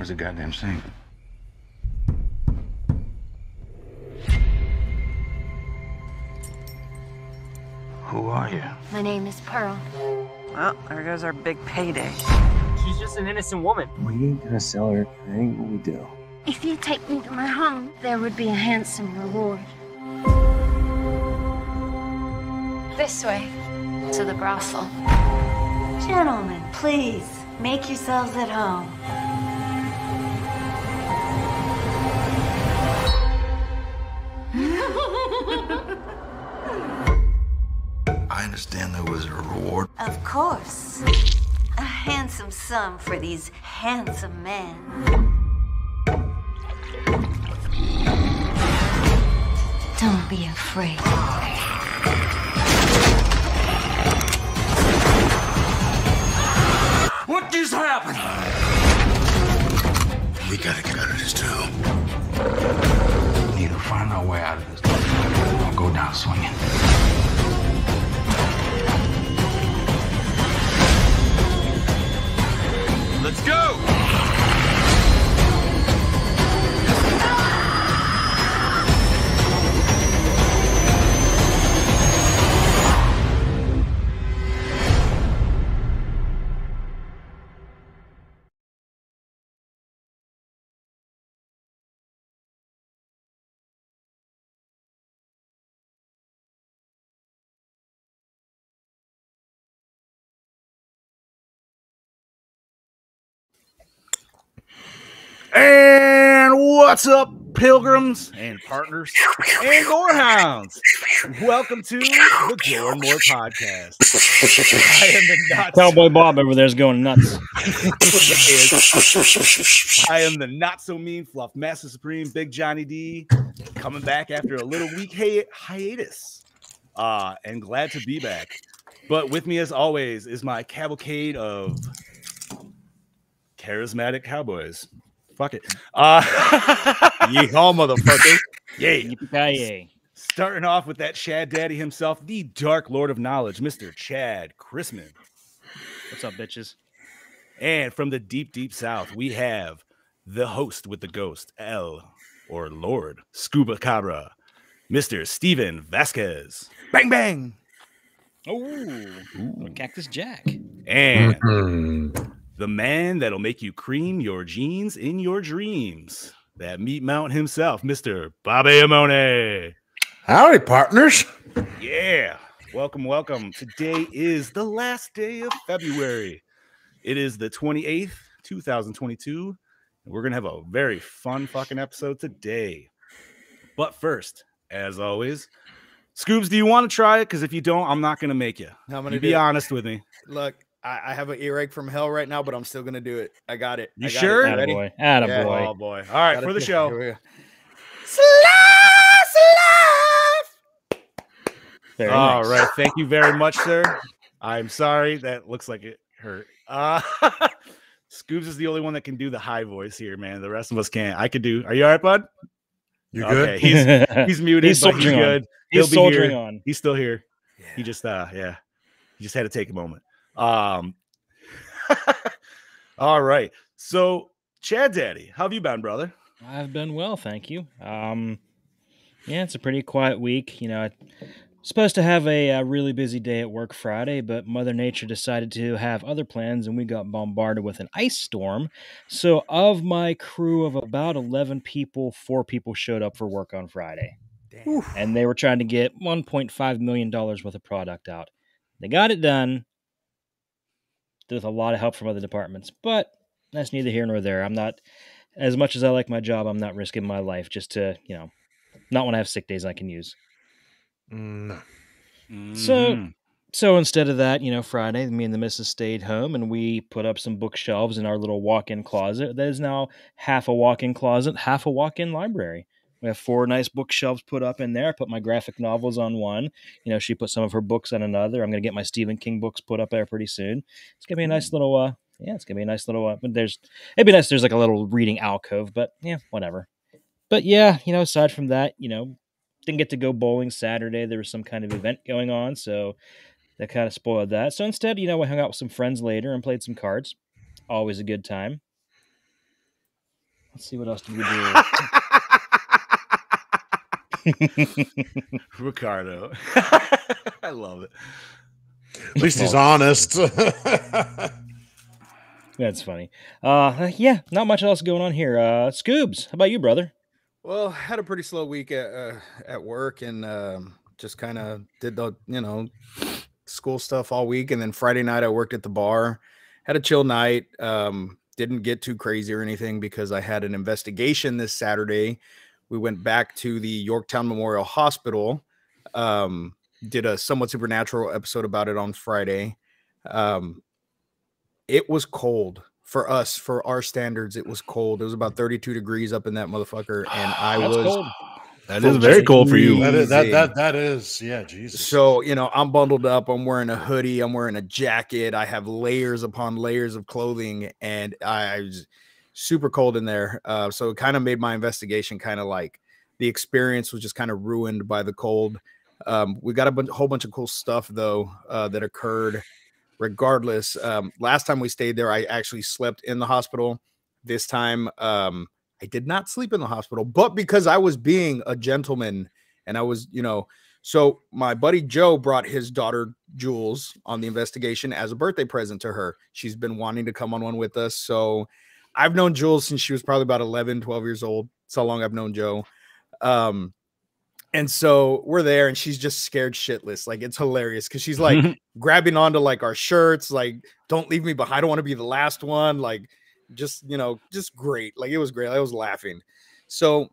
as a goddamn saint. Who are you? My name is Pearl. Well, there goes our big payday. She's just an innocent woman. We ain't gonna sell her. That ain't what we do. If you take me to my home, there would be a handsome reward. This way, to the brothel. Gentlemen, please, make yourselves at home. I understand there was a reward. Of course. A handsome sum for these handsome men. Don't be afraid. What just happened? We gotta get out of this town. We need to find our way out of this. Don't go down swinging. Let's go! And what's up, pilgrims and partners and gorehounds? Welcome to the Gore and More podcast. I am the nuts. Cowboy Bob over there's going nuts. I am the not so mean fluff master supreme Big Johnny D, coming back after a little week hiatus. And glad to be back. But with me, as always, is my cavalcade of charismatic cowboys. Fuck it. Yeehaw, motherfuckers. Yay. Yippee-ki-yay. Starting off with that Chad Daddy himself, the Dark Lord of Knowledge, Mr. Chad Chrisman. What's up, bitches? And from the deep, deep south, we have the host with the ghost, or Lord Scuba Cabra, Mr. Steven Vasquez. Bang, bang. Oh, Cactus Jack. And the man that'll make you cream your jeans in your dreams, that meat mount himself, Mr. Bobby Amone. Howdy, partners. Yeah. Welcome, welcome. Today is the last day of February. It is the 28th, 2022. And we're going to have a very fun fucking episode today. But first, as always, Scoobs, do you want to try it? Because if you don't, I'm not going to make you. I'm gonna be honest with me. Look, I have an earache from hell right now, but I'm still gonna do it. I got it. You sure? Ready? Attaboy. Yeah. Attaboy. Oh, boy. All right, for the show. Very All nice. right. Thank you very much, sir. I'm sorry. That looks like it hurt. Scoobs is the only one that can do the high voice here, man. The rest of us can't. I could do. Are you all right, bud? You good? Okay. He's muted, He's but he's soldiering on. good. He's He'll be soldiering here. on. He's still here. Yeah. He just he just had to take a moment. All right. So, Chad Daddy, how have you been, brother? I've been well, thank you. Yeah, it's a pretty quiet week. You know, I'm supposed to have a really busy day at work Friday, but Mother Nature decided to have other plans, and we got bombarded with an ice storm. So, of my crew of about 11 people, 4 people showed up for work on Friday. Damn. And they were trying to get $1.5 million worth of product out. They got it done with a lot of help from other departments, but that's neither here nor there. I'm not, as much as I like my job, I'm not risking my life just to, not when I have sick days I can use. No. So instead of that, Friday, me and the missus stayed home and we put up some bookshelves in our little walk-in closet. That is now half a walk-in closet, half a walk-in library. We have 4 nice bookshelves put up in there. I put my graphic novels on one. She put some of her books on another. I'm going to get my Stephen King books put up there pretty soon. It's going to be a nice little, it's going to be a nice little, it'd be nice if there's like a little reading alcove, but yeah, whatever. But yeah, aside from that, didn't get to go bowling Saturday. There was some kind of event going on, so that kind of spoiled that. So instead, we hung out with some friends later and played some cards. Always a good time. Let's see what else did we do. Ricardo. I love it. At least he's honest. That's funny. Yeah, not much else going on here. Scoobs, how about you, brother? Well, had a pretty slow week at work, and just kind of did the school stuff all week, and then Friday night I worked at the bar. Had a chill night. Didn't get too crazy or anything because I had an investigation this Saturday. We went back to the Yorktown Memorial Hospital. Did a Somewhat Supernatural episode about it on Friday. It was cold for us, for our standards. It was cold. It was about 32 degrees up in that motherfucker, and I was cold. That is very cold for you. That is, yeah, Jesus. So, I'm bundled up. I'm wearing a hoodie. I'm wearing a jacket. I have layers upon layers of clothing, and I was super cold in there. So it kind of made my investigation kind of like the experience was just kind of ruined by the cold. We got a whole bunch of cool stuff, though, that occurred regardless. Last time we stayed there, I actually slept in the hospital. This time, I did not sleep in the hospital, but because I was being a gentleman and I was, so my buddy Joe brought his daughter Jules on the investigation as a birthday present to her. She's been wanting to come on one with us. So I've known Jules since she was probably about 11, 12 years old. That's how long I've known Joe. And so we're there and she's just scared shitless. Like, it's hilarious because she's like grabbing onto like our shirts, like, don't leave me behind. I don't want to be the last one. Like, just great. Like, it was great. I was laughing. So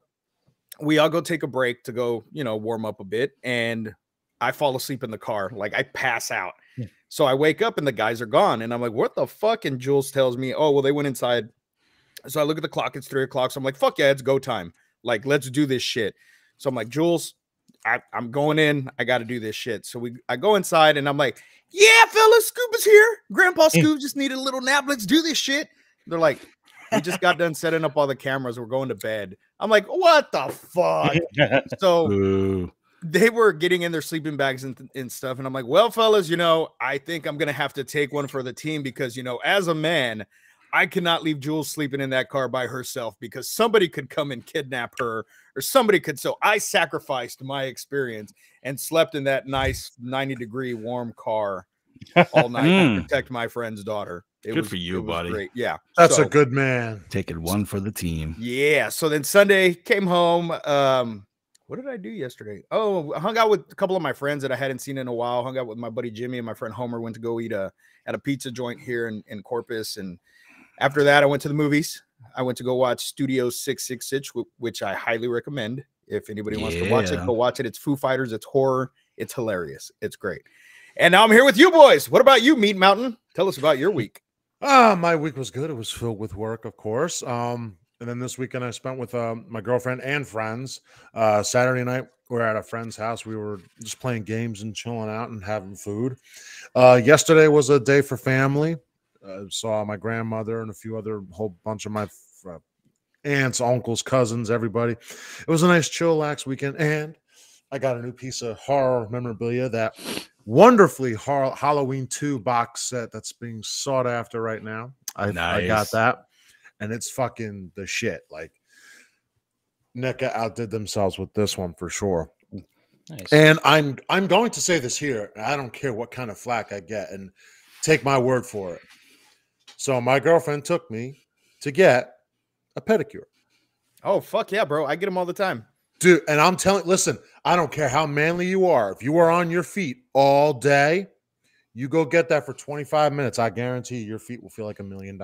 we all go take a break to go, warm up a bit. And I fall asleep in the car. Like, I pass out. Yeah. So I wake up and the guys are gone. And I'm like, what the fuck? And Jules tells me, oh, well, they went inside. So I look at the clock. It's 3 o'clock. So I'm like, fuck yeah, it's go time. Like, let's do this shit. So I'm like, Jules, I'm going in. I got to do this shit. So I go inside and I'm like, yeah, fellas, Scoop is here. Grandpa Scoop just needed a little nap. Let's do this shit. They're like, we just got done setting up all the cameras. We're going to bed. I'm like, what the fuck? So they were getting in their sleeping bags and stuff. And I'm like, well, fellas, I think I'm going to have to take one for the team because, as a man, I cannot leave Jules sleeping in that car by herself because somebody could come and kidnap her or somebody could. So I sacrificed my experience and slept in that nice 90-degree warm car all night to protect my friend's daughter. Good for you, buddy. Great. Yeah. That's a good man. Taking one for the team. Yeah. So then Sunday came home. What did I do yesterday? Oh, I hung out with a couple of my friends that I hadn't seen in a while. Hung out with my buddy Jimmy and my friend Homer. Went to go eat at a pizza joint here in Corpus. And after that, I went to the movies. I went to go watch Studio 666, which I highly recommend. If anybody wants to watch it, go watch it. It's Foo Fighters. It's horror. It's hilarious. It's great. And now I'm here with you boys. What about you, Meat Mountain? Tell us about your week. My week was good. It was filled with work, of course. And then this weekend I spent with my girlfriend and friends. Saturday night, we were at a friend's house. We were just playing games and chilling out and having food. Yesterday was a day for family. Saw my grandmother and whole bunch of my aunts, uncles, cousins, everybody. It was a nice, chillax weekend. And I got a new piece of horror memorabilia, that wonderfully Halloween 2 box set that's being sought after right now. I got that, and it's fucking the shit. Like, NECA outdid themselves with this one for sure. Nice. And I'm going to say this here. I don't care what kind of flack I get, and take my word for it. So my girlfriend took me to get a pedicure. Oh, fuck yeah, bro. I get them all the time. Dude, and I'm telling, listen, I don't care how manly you are. If you are on your feet all day, you go get that for 25 minutes. I guarantee you, your feet will feel like $1 million.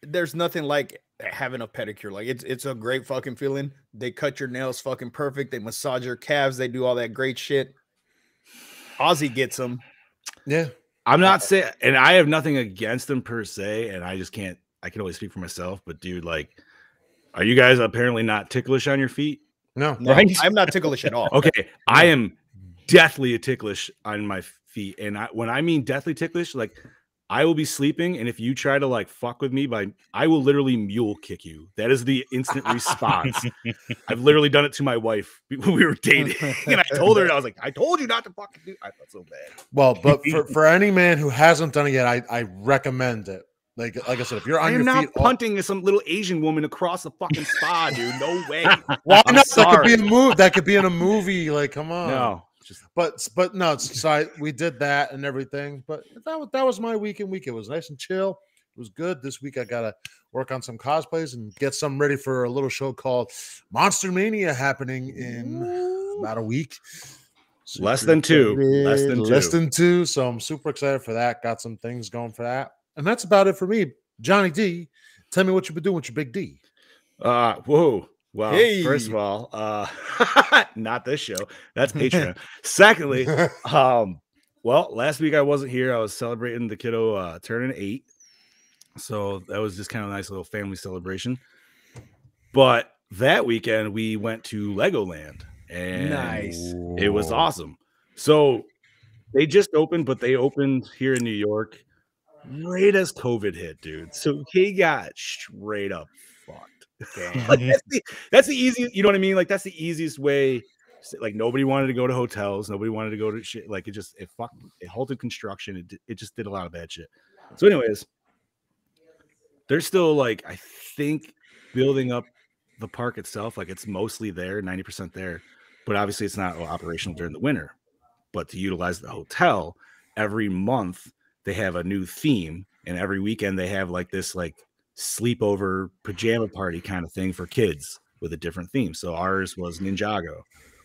There's nothing like having a pedicure. Like, it's a great fucking feeling. They cut your nails fucking perfect. They massage your calves. They do all that great shit. Ozzy gets them. Yeah. I'm not saying, and I have nothing against them per se, and I can only speak for myself, but dude, like, are you guys apparently not ticklish on your feet? No, right? I'm not ticklish at all. Okay, I am deathly ticklish on my feet, and when I mean deathly ticklish, like, I will be sleeping, and if you try to like fuck with me, I will literally mule kick you. That is the instant response. I've literally done it to my wife when we were dating, and I told her, and I was like, I told you not to fucking do. I felt so bad. Well, but for any man who hasn't done it yet, I recommend it. Like I said, if you're I on am your not feet, punting some little Asian woman across the fucking spa, dude. No way. why I'm not? That could be sorry. a move. That could be in a movie. Like, come on. No, just But no. So we did that and everything. But that was my weekend. It was nice and chill. It was good. This week I gotta work on some cosplays and get some ready for a little show called Monster Mania happening in about a week. less than two. Less than two. So I'm super excited for that. Got some things going for that. And that's about it for me. Johnny D, tell me what you've been doing with your big D. Whoa. Well, Hey. first of all, not this show. That's Patreon. Secondly, well, last week I wasn't here. I was celebrating the kiddo turning 8. So that was just kind of a nice little family celebration. But that weekend we went to Legoland and Nice. it was awesome. So they just opened, but they opened here in New York right as COVID hit, dude. So he got straight up fucked. Like, that's the easiest, you know what I mean? Like that's the easiest way. Like nobody wanted to go to hotels, nobody wanted to go to shit. Like it halted construction. It just did a lot of bad shit. So, anyways, they're still like I think building up the park itself. Like it's mostly there, 90% there, but obviously it's not operational during the winter. But to utilize the hotel, every month they have a new theme, and every weekend they have like this like sleepover pajama party kind of thing for kids with a different theme. So ours was Ninjago.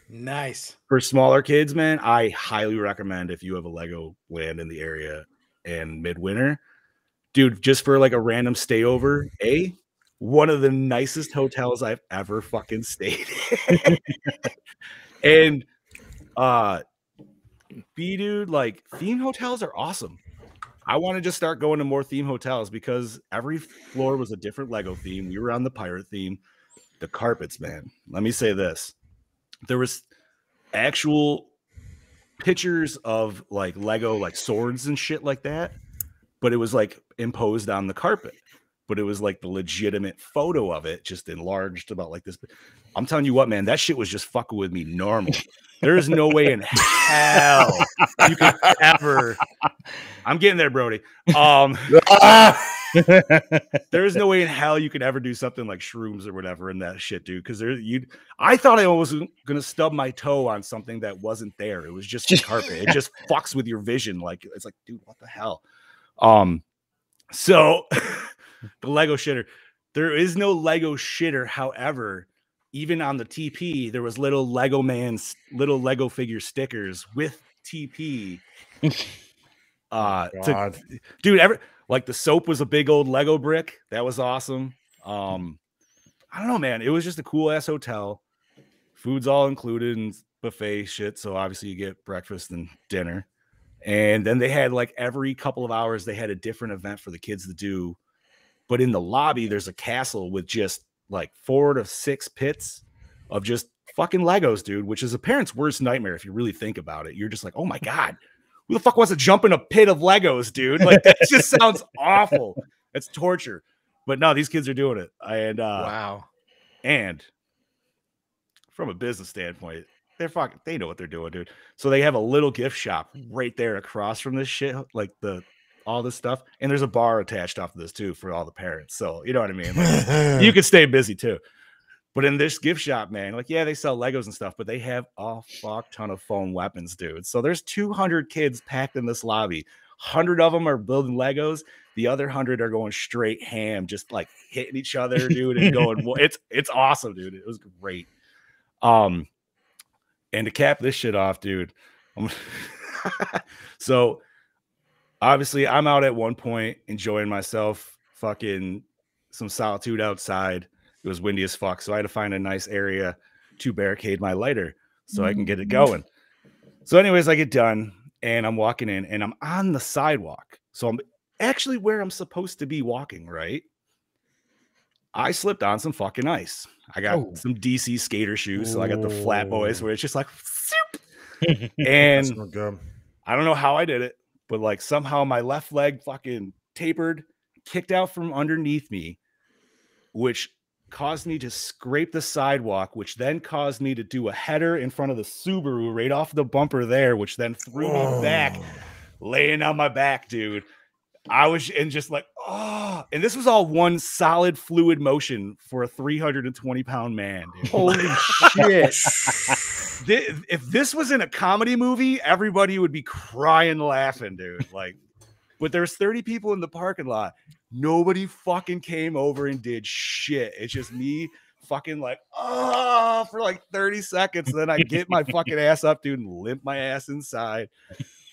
Nice. For smaller kids, man, I highly recommend if you have a Lego land in the area and midwinter, dude, just for like a random stayover, one of the nicest hotels I've ever fucking stayed in. And B, dude, like theme hotels are awesome. I want to just start going to more theme hotels because every floor was a different Lego theme. We were on the pirate theme. The carpets, man. Let me say this. There was actual pictures of like Lego, like swords and shit like that, but it was like imposed on the carpet. But it was like the legitimate photo of it, just enlarged about like this. I'm telling you what, man, that shit was just fucking with me normal. There is no way in hell you could ever. I'm getting there, Brody. There is no way in hell you could ever do something like shrooms or whatever in that shit, dude. Because I thought I was gonna stub my toe on something that wasn't there. It was just the carpet. It just fucks with your vision. Like it's like, dude, what the hell? So the Lego shitter. There is no Lego shitter. However, even on the TP, there was little Lego figure stickers with TP. Dude, like the soap was a big old Lego brick. That was awesome. I don't know, man. It was just a cool ass hotel. Food's all included and buffet shit. So obviously you get breakfast and dinner. And then they had like every couple of hours, they had a different event for the kids to do. But in the lobby, there's a castle with just like 4 to 6 pits of just fucking Legos, dude, which is a parent's worst nightmare. If you really think about it, you're just like, oh my God, who the fuck wants to jump in a pit of Legos, dude? Like that just sounds awful. It's torture. But no, these kids are doing it. And Wow. And from a business standpoint, they know what they're doing, dude. So they have a little gift shop right there across from this shit, like all this stuff. And there's a bar attached off of this too for all the parents. So you know what I mean? Like, you can stay busy too. But in this gift shop, man, like, yeah, they sell Legos and stuff, but they have a fuck ton of foam weapons, dude. So there's 200 kids packed in this lobby. 100 of them are building Legos. The other 100 are going straight ham, just like hitting each other, dude, and going, well, it's awesome, dude. It was great. And to cap this shit off, dude, so obviously I'm out at one point enjoying myself, fucking some solitude outside. It was windy as fuck, so I had to find a nice area to barricade my lighter so I can get it going. So anyways, I get done and I'm walking in and I'm on the sidewalk. So I'm actually where I'm supposed to be walking, right? I slipped on some fucking ice. I got some DC skater shoes, so I got the flat boys where it's just like and I don't know how I did it, but like somehow my left leg fucking tapered, kicked out from underneath me, which caused me to scrape the sidewalk, which then caused me to do a header in front of the Subaru right off the bumper there, which then threw me back, laying on my back, dude. I was and just like, oh, and this was all one solid fluid motion for a 320-pound man, dude. Holy shit. If this was in a comedy movie, everybody would be crying laughing, dude. Like, but there's 30 people in the parking lot. Nobody fucking came over and did shit. It's just me fucking like, oh, for like 30 seconds. Then I get my fucking ass up, dude, and limp my ass inside.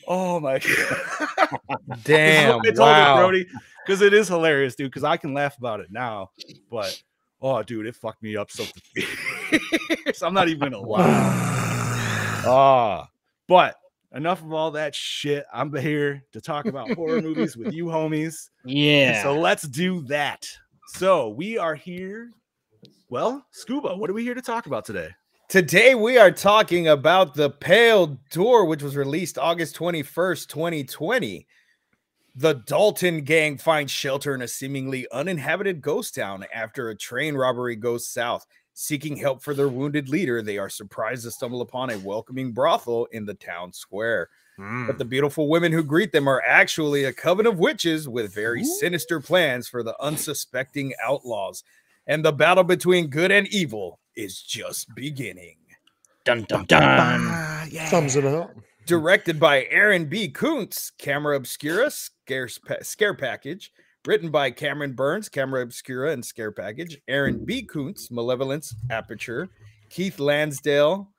Oh my god. Damn. It's wow. Brody, because it is hilarious, dude. Because I can laugh about it now, but oh, dude, it fucked me up so I'm not even gonna lie. But enough of all that shit. I'm here to talk about horror movies with you homies. Yeah. So let's do that. So we are here. Well, Scuba, what are we here to talk about today? Today we are talking about The Pale Door, which was released August 21st, 2020. The Dalton gang finds shelter in a seemingly uninhabited ghost town after a train robbery goes south. Seeking help for their wounded leader, they are surprised to stumble upon a welcoming brothel in the town square. But the beautiful women who greet them are actually a coven of witches with very sinister plans for the unsuspecting outlaws. And the battle between good and evil is just beginning. Dun dun dun. Thumbs it up. Directed by Aaron B. Kuntz, Camera Obscura, Scare Package. Written by Cameron Burns, Camera Obscura and Scare Package. Aaron B. Kuntz, Malevolence, Aperture. Keith Lansdale,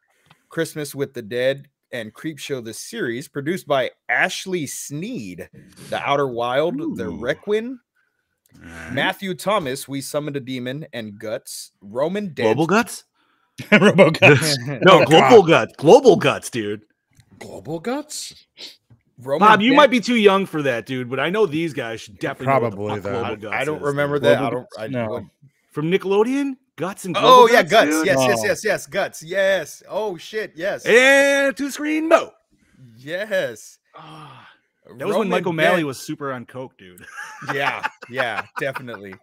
Christmas with the Dead, and Creepshow the Series. Produced by Ashley Sneed, The Outer Wild, The Requiem. Matthew Thomas, We Summoned a Demon, and Guts. Roman Dent. Global Guts? Robo Guts. No, Global Guts. Global Guts, dude. Global Guts? Roman Bob, you Dent. might be too young for that, dude, but I know these guys should definitely Probably know what the fuck that. Global Guts I don't is, remember dude. that. Global I don't. No. What- From Nickelodeon? Guts and Global Oh yeah, Guts. dude? Yes, Oh. yes, Guts. Yes. Oh shit. Yes. And to screen Mo. Yes. That was when Michael Malley was super on coke, dude. Yeah, definitely.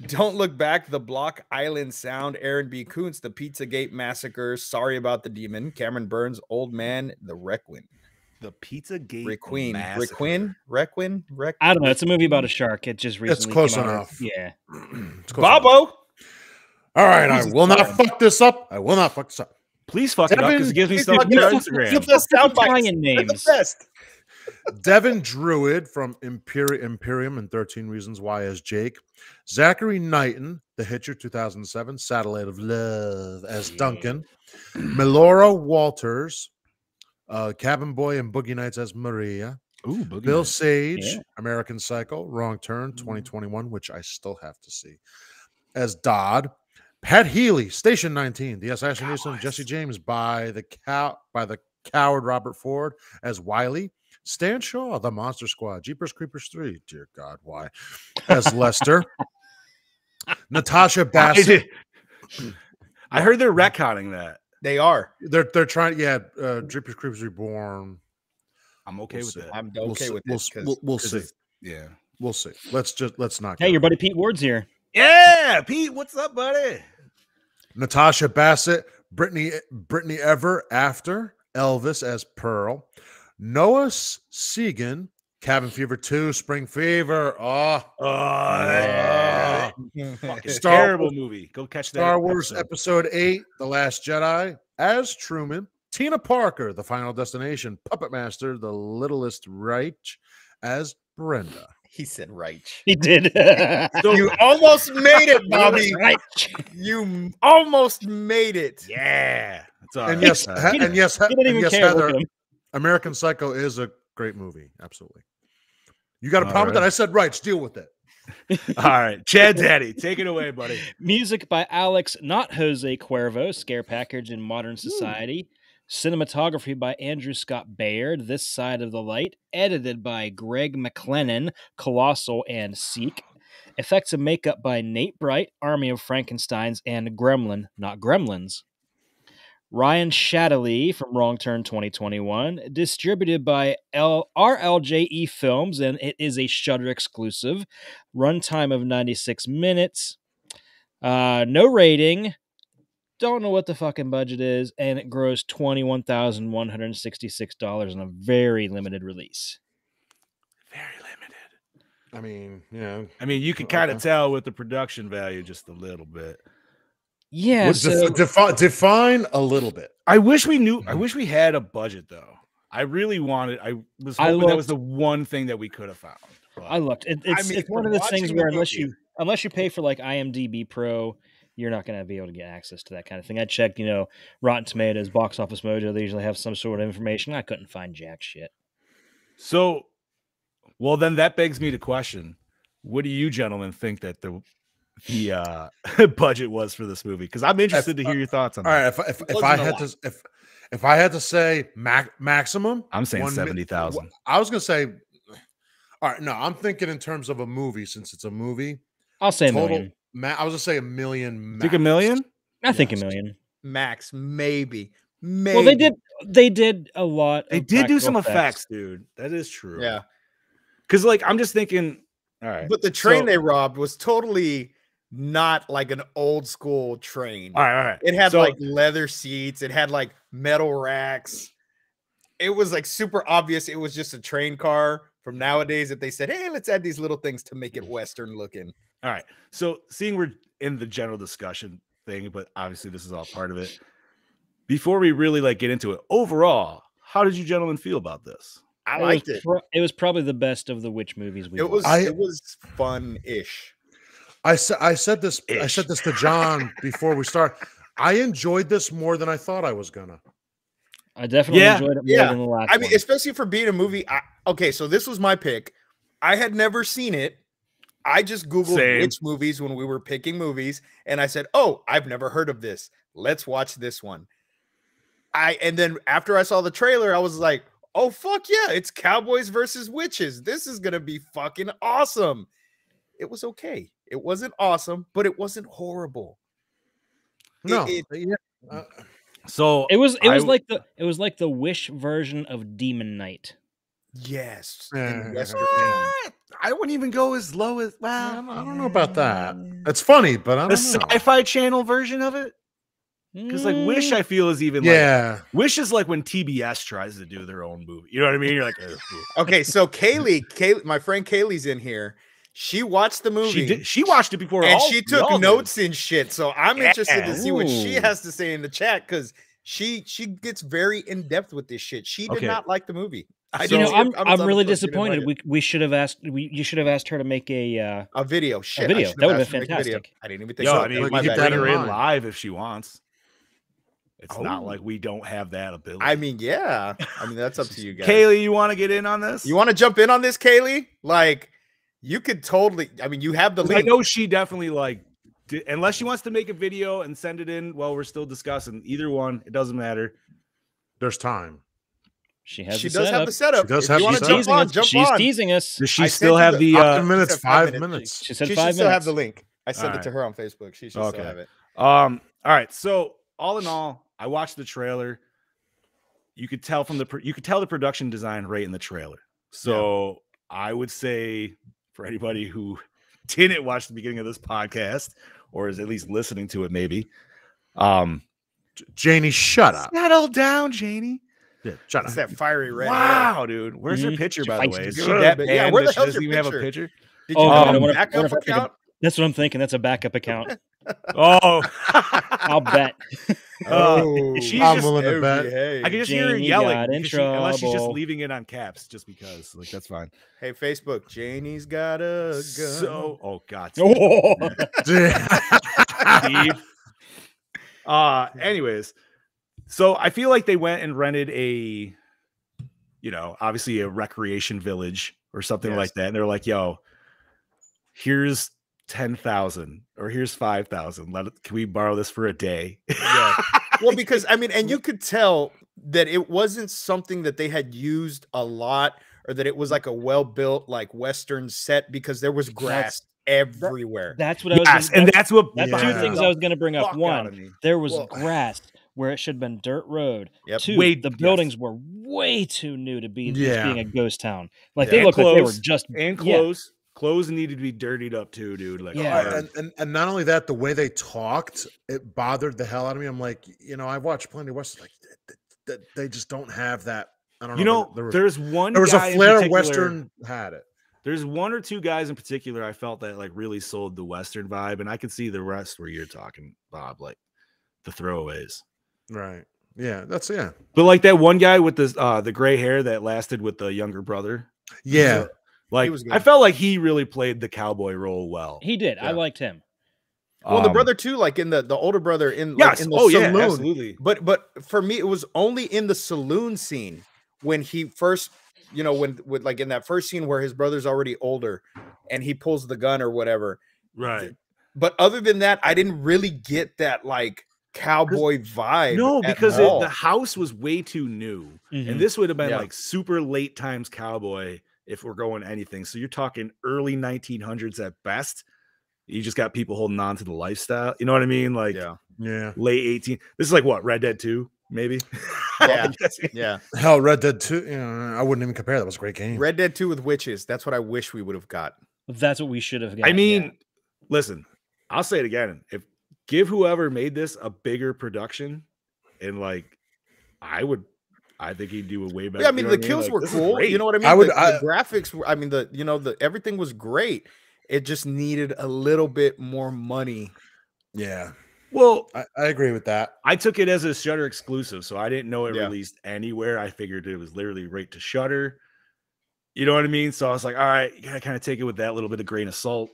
Don't Look Back, The Block Island Sound, Aaron B. Kuntz, The Pizzagate Massacre, Sorry About the Demon, Cameron Burns, Old Man, The Requiem. The Pizzagate Requiem. Massacre. Requiem. I don't know. It's a movie about a shark. It just recently close came out. enough. Yeah. It's close enough. Bobo. All right, I will not fuck this up. I will not fuck this up. Please fuck it up because it gives me Please stuff fuck on it up. Instagram. Give us sound bites. Italian They're the names. best. Devin Druid from Imperium and 13 Reasons Why as Jake. Zachary Knighton, The Hitcher 2007, Satellite of Love as Duncan. Melora Walters, Cabin Boy and Boogie Nights as Maria. Ooh, Boogie Bill Nights. Sage, Yeah. American Psycho, Wrong Turn 2021, which I still have to see, as Dodd. Pat Healy, Station 19, The Assassination of Jesse James by the coward Robert Ford as Wiley. Stan Shaw, The Monster Squad, Jeepers Creepers 3, dear God, why? As Lester. Natasha Bassett. I heard they're retconning that. They are. They're trying, Jeepers Creepers Reborn. I'm okay We'll with see. that. I'm okay with this. We'll see. Yeah. We'll see. Let's not. Hey, get your it. buddy Pete Ward's here. Yeah, Pete, what's up, buddy? Natasha Bassett, Brittany Ever after Elvis as Pearl, Noah Segan, Cabin Fever 2, Spring Fever. Yeah. Fucking terrible movie. Go catch that. Star Wars episode. Episode 8, The Last Jedi as Truman, Tina Parker, The Final Destination, Puppet Master, The Littlest Reich as Brenda. He said right. He did. You almost made it, Bobby. Right. You almost made it. Yeah. That's all And right. yes, He didn't even care. Heather, Look at him. American Psycho is a great movie. Absolutely. You got a All problem with right. that? I said rights. Deal with it. All right. Chad Daddy, take it away, buddy. Music by Alex, not Jose Cuervo, Scare Package in Modern Society. Cinematography by Andrew Scott Baird, This Side of the Light. Edited by Greg McLennan, Colossal and Seek. Effects and makeup by Nate Bright, Army of Frankensteins, and Gremlin, not Gremlins. Ryan Shadley from Wrong Turn 2021. Distributed by RLJE Films, and it is a Shudder exclusive. Runtime of 96 minutes. No rating. Don't know what the fucking budget is, and it grossed $21,166 on a very limited release. Very limited. I mean, yeah. I mean, you can kind of tell with the production value just a little bit. Yeah. So Define a little bit. I wish we knew. I wish we had a budget though. I really wanted. I was hoping that was the one thing that we could have found. But I looked. It's one of those things where unless you pay for like IMDb Pro, you're not going to be able to get access to that kind of thing. I checked, Rotten Tomatoes, Box Office Mojo. They usually have some sort of information. I couldn't find jack shit. So, well, then that begs me to question: what do you gentlemen think that the budget was for this movie? Because I'm interested to hear your thoughts on that. All right, if I had to say maximum, I'm saying 70,000. I was gonna say, all right, no, I'm thinking in terms of a movie since it's a movie. I'll say total, $1 million. I was gonna say $1 million. Max. Think $1 million? I think $1 million max, maybe. Well, they did a lot. They did do some effects, dude. That is true. Yeah, because like I'm just thinking, all right, but the train they robbed was totally not like an old school train. All right. It had like leather seats. It had like metal racks. It was like super obvious. It was just a train car from nowadays that they said, hey, let's add these little things to make it Western looking. All right. So seeing we're in the general discussion thing, but obviously this is all part of it. Before we really like get into it, overall, how did you gentlemen feel about this? I liked it. It was probably the best of the witch movies we watched. It was fun-ish. I said this to John before we start. I enjoyed this more than I thought I was gonna. I definitely enjoyed it more than the last one. I mean, especially for being a movie. Okay, so this was my pick. I had never seen it. I just Googled witch movies when we were picking movies, and I said, oh, I've never heard of this. Let's watch this one. And then after I saw the trailer, I was like, oh, fuck yeah, it's cowboys versus witches. This is gonna be fucking awesome. It was okay. It wasn't awesome, but it wasn't horrible. No. So it was like the Wish version of Demon Knight. Yes. I wouldn't even go as low as I don't know about that. It's funny, but I don't know. Sci-Fi Channel version of it. Because like Wish, I feel is even like Wish is like when TBS tries to do their own movie. You know what I mean? You're like, okay. So Kaylee, my friend Kaylee's in here. She watched the movie. She watched it before, and she took notes and shit. So I'm interested to see what she has to say in the chat because she gets very in depth with this shit. She did not like the movie. I'm really disappointed. We should have asked. You should have asked her to make a video. Shit, a video. That would have been fantastic. I didn't even think so. I mean, we can bring her in live if she wants. It's not like we don't have that ability. I mean, yeah. I mean, that's up to you guys. Kaylee, you want to get in on this? You want to jump in on this, Kaylee? Like, you could totally. I mean, you have the link. I know she definitely unless she wants to make a video and send it in while we're still discussing. Either one, it doesn't matter. There's time. She does have the setup. She does have the setup. She's teasing us. Does she still have the 5 minutes? 5 minutes. She said 5 minutes. She still have the link. I sent it to her on Facebook. She should still have it. All right. So all in all, I watched the trailer. You could tell the production design right in the trailer. So I would say for anybody who didn't watch the beginning of this podcast or is at least listening to it, maybe. Janie, shut up. Settle down, Janie. Yeah, shut up. It's that fiery red. Wow, dude. Where's her picture, by the way? Is she good, that but band where the that she hell's doesn't your even have a picture? picture? Did you backup account? That's what I'm thinking. That's a backup account. Oh, I'll bet. She's I'm just, willing to bet. I can just hear her Janie yelling got in unless she's just trouble. leaving it on caps, just because. Like that's fine. Hey, Facebook, Janie's got a gun. So, oh god. Steve. Anyways, so I feel like they went and rented obviously a recreation village or something like that, and they're like, "Yo, here's 10,000 or here's 5,000. Can we borrow this for a day?" Yeah. Well, because I mean, and you could tell that it wasn't something that they had used a lot, or that it was like a well-built like Western set, because there was grass everywhere. That's what I was. That's two things I was going to bring up. One, there was grass where it should have been dirt road. Yep. Two, the buildings were way too new to be being a ghost town. Like they looked like they were just clothes. Clothes needed to be dirtied up too, dude. Like, and not only that, the way they talked, it bothered the hell out of me. I'm like, I've watched plenty of Western, like they just don't have that. I don't know. There was a flair Western had it. There's one or two guys in particular I felt that like really sold the Western vibe, and I could see the rest where you're talking, Bob, like the throwaways. Right. Yeah. That's yeah. But like that one guy with the gray hair that lasted with the younger brother. Yeah. Like I felt like he really played the cowboy role well. He did. I liked him. Well, the brother too, like in the older brother in yes, in the saloon. Yeah, absolutely. But for me, it was only in the saloon scene when he first, you know, when with like in that first scene where his brother's already older and he pulls the gun or whatever. Right. But other than that, I didn't really get that like cowboy vibe. No, because the house was way too new, and this would have been like super late times cowboy if we're going anything. So you're talking early 1900s at best. You just got people holding on to the lifestyle. You know what I mean? Like, yeah, late 18. This is like what, Red Dead 2, maybe? Yeah. Hell, Red Dead 2. You know, I wouldn't even compare. That was a great game. Red Dead 2 with witches. That's what I wish we would have got. That's what we should have got. I mean, listen, I'll say it again. Give whoever made this a bigger production, and like, I think he'd do a way better. Yeah, I mean, the kills were cool. You know what I mean? The graphics were, I mean, everything was great. It just needed a little bit more money. Yeah. Well, I agree with that. I took it as a Shudder exclusive, so I didn't know it released anywhere. I figured it was literally right to Shudder. You know what I mean? So I was like, all right, you gotta kind of take it with that little bit of grain of salt,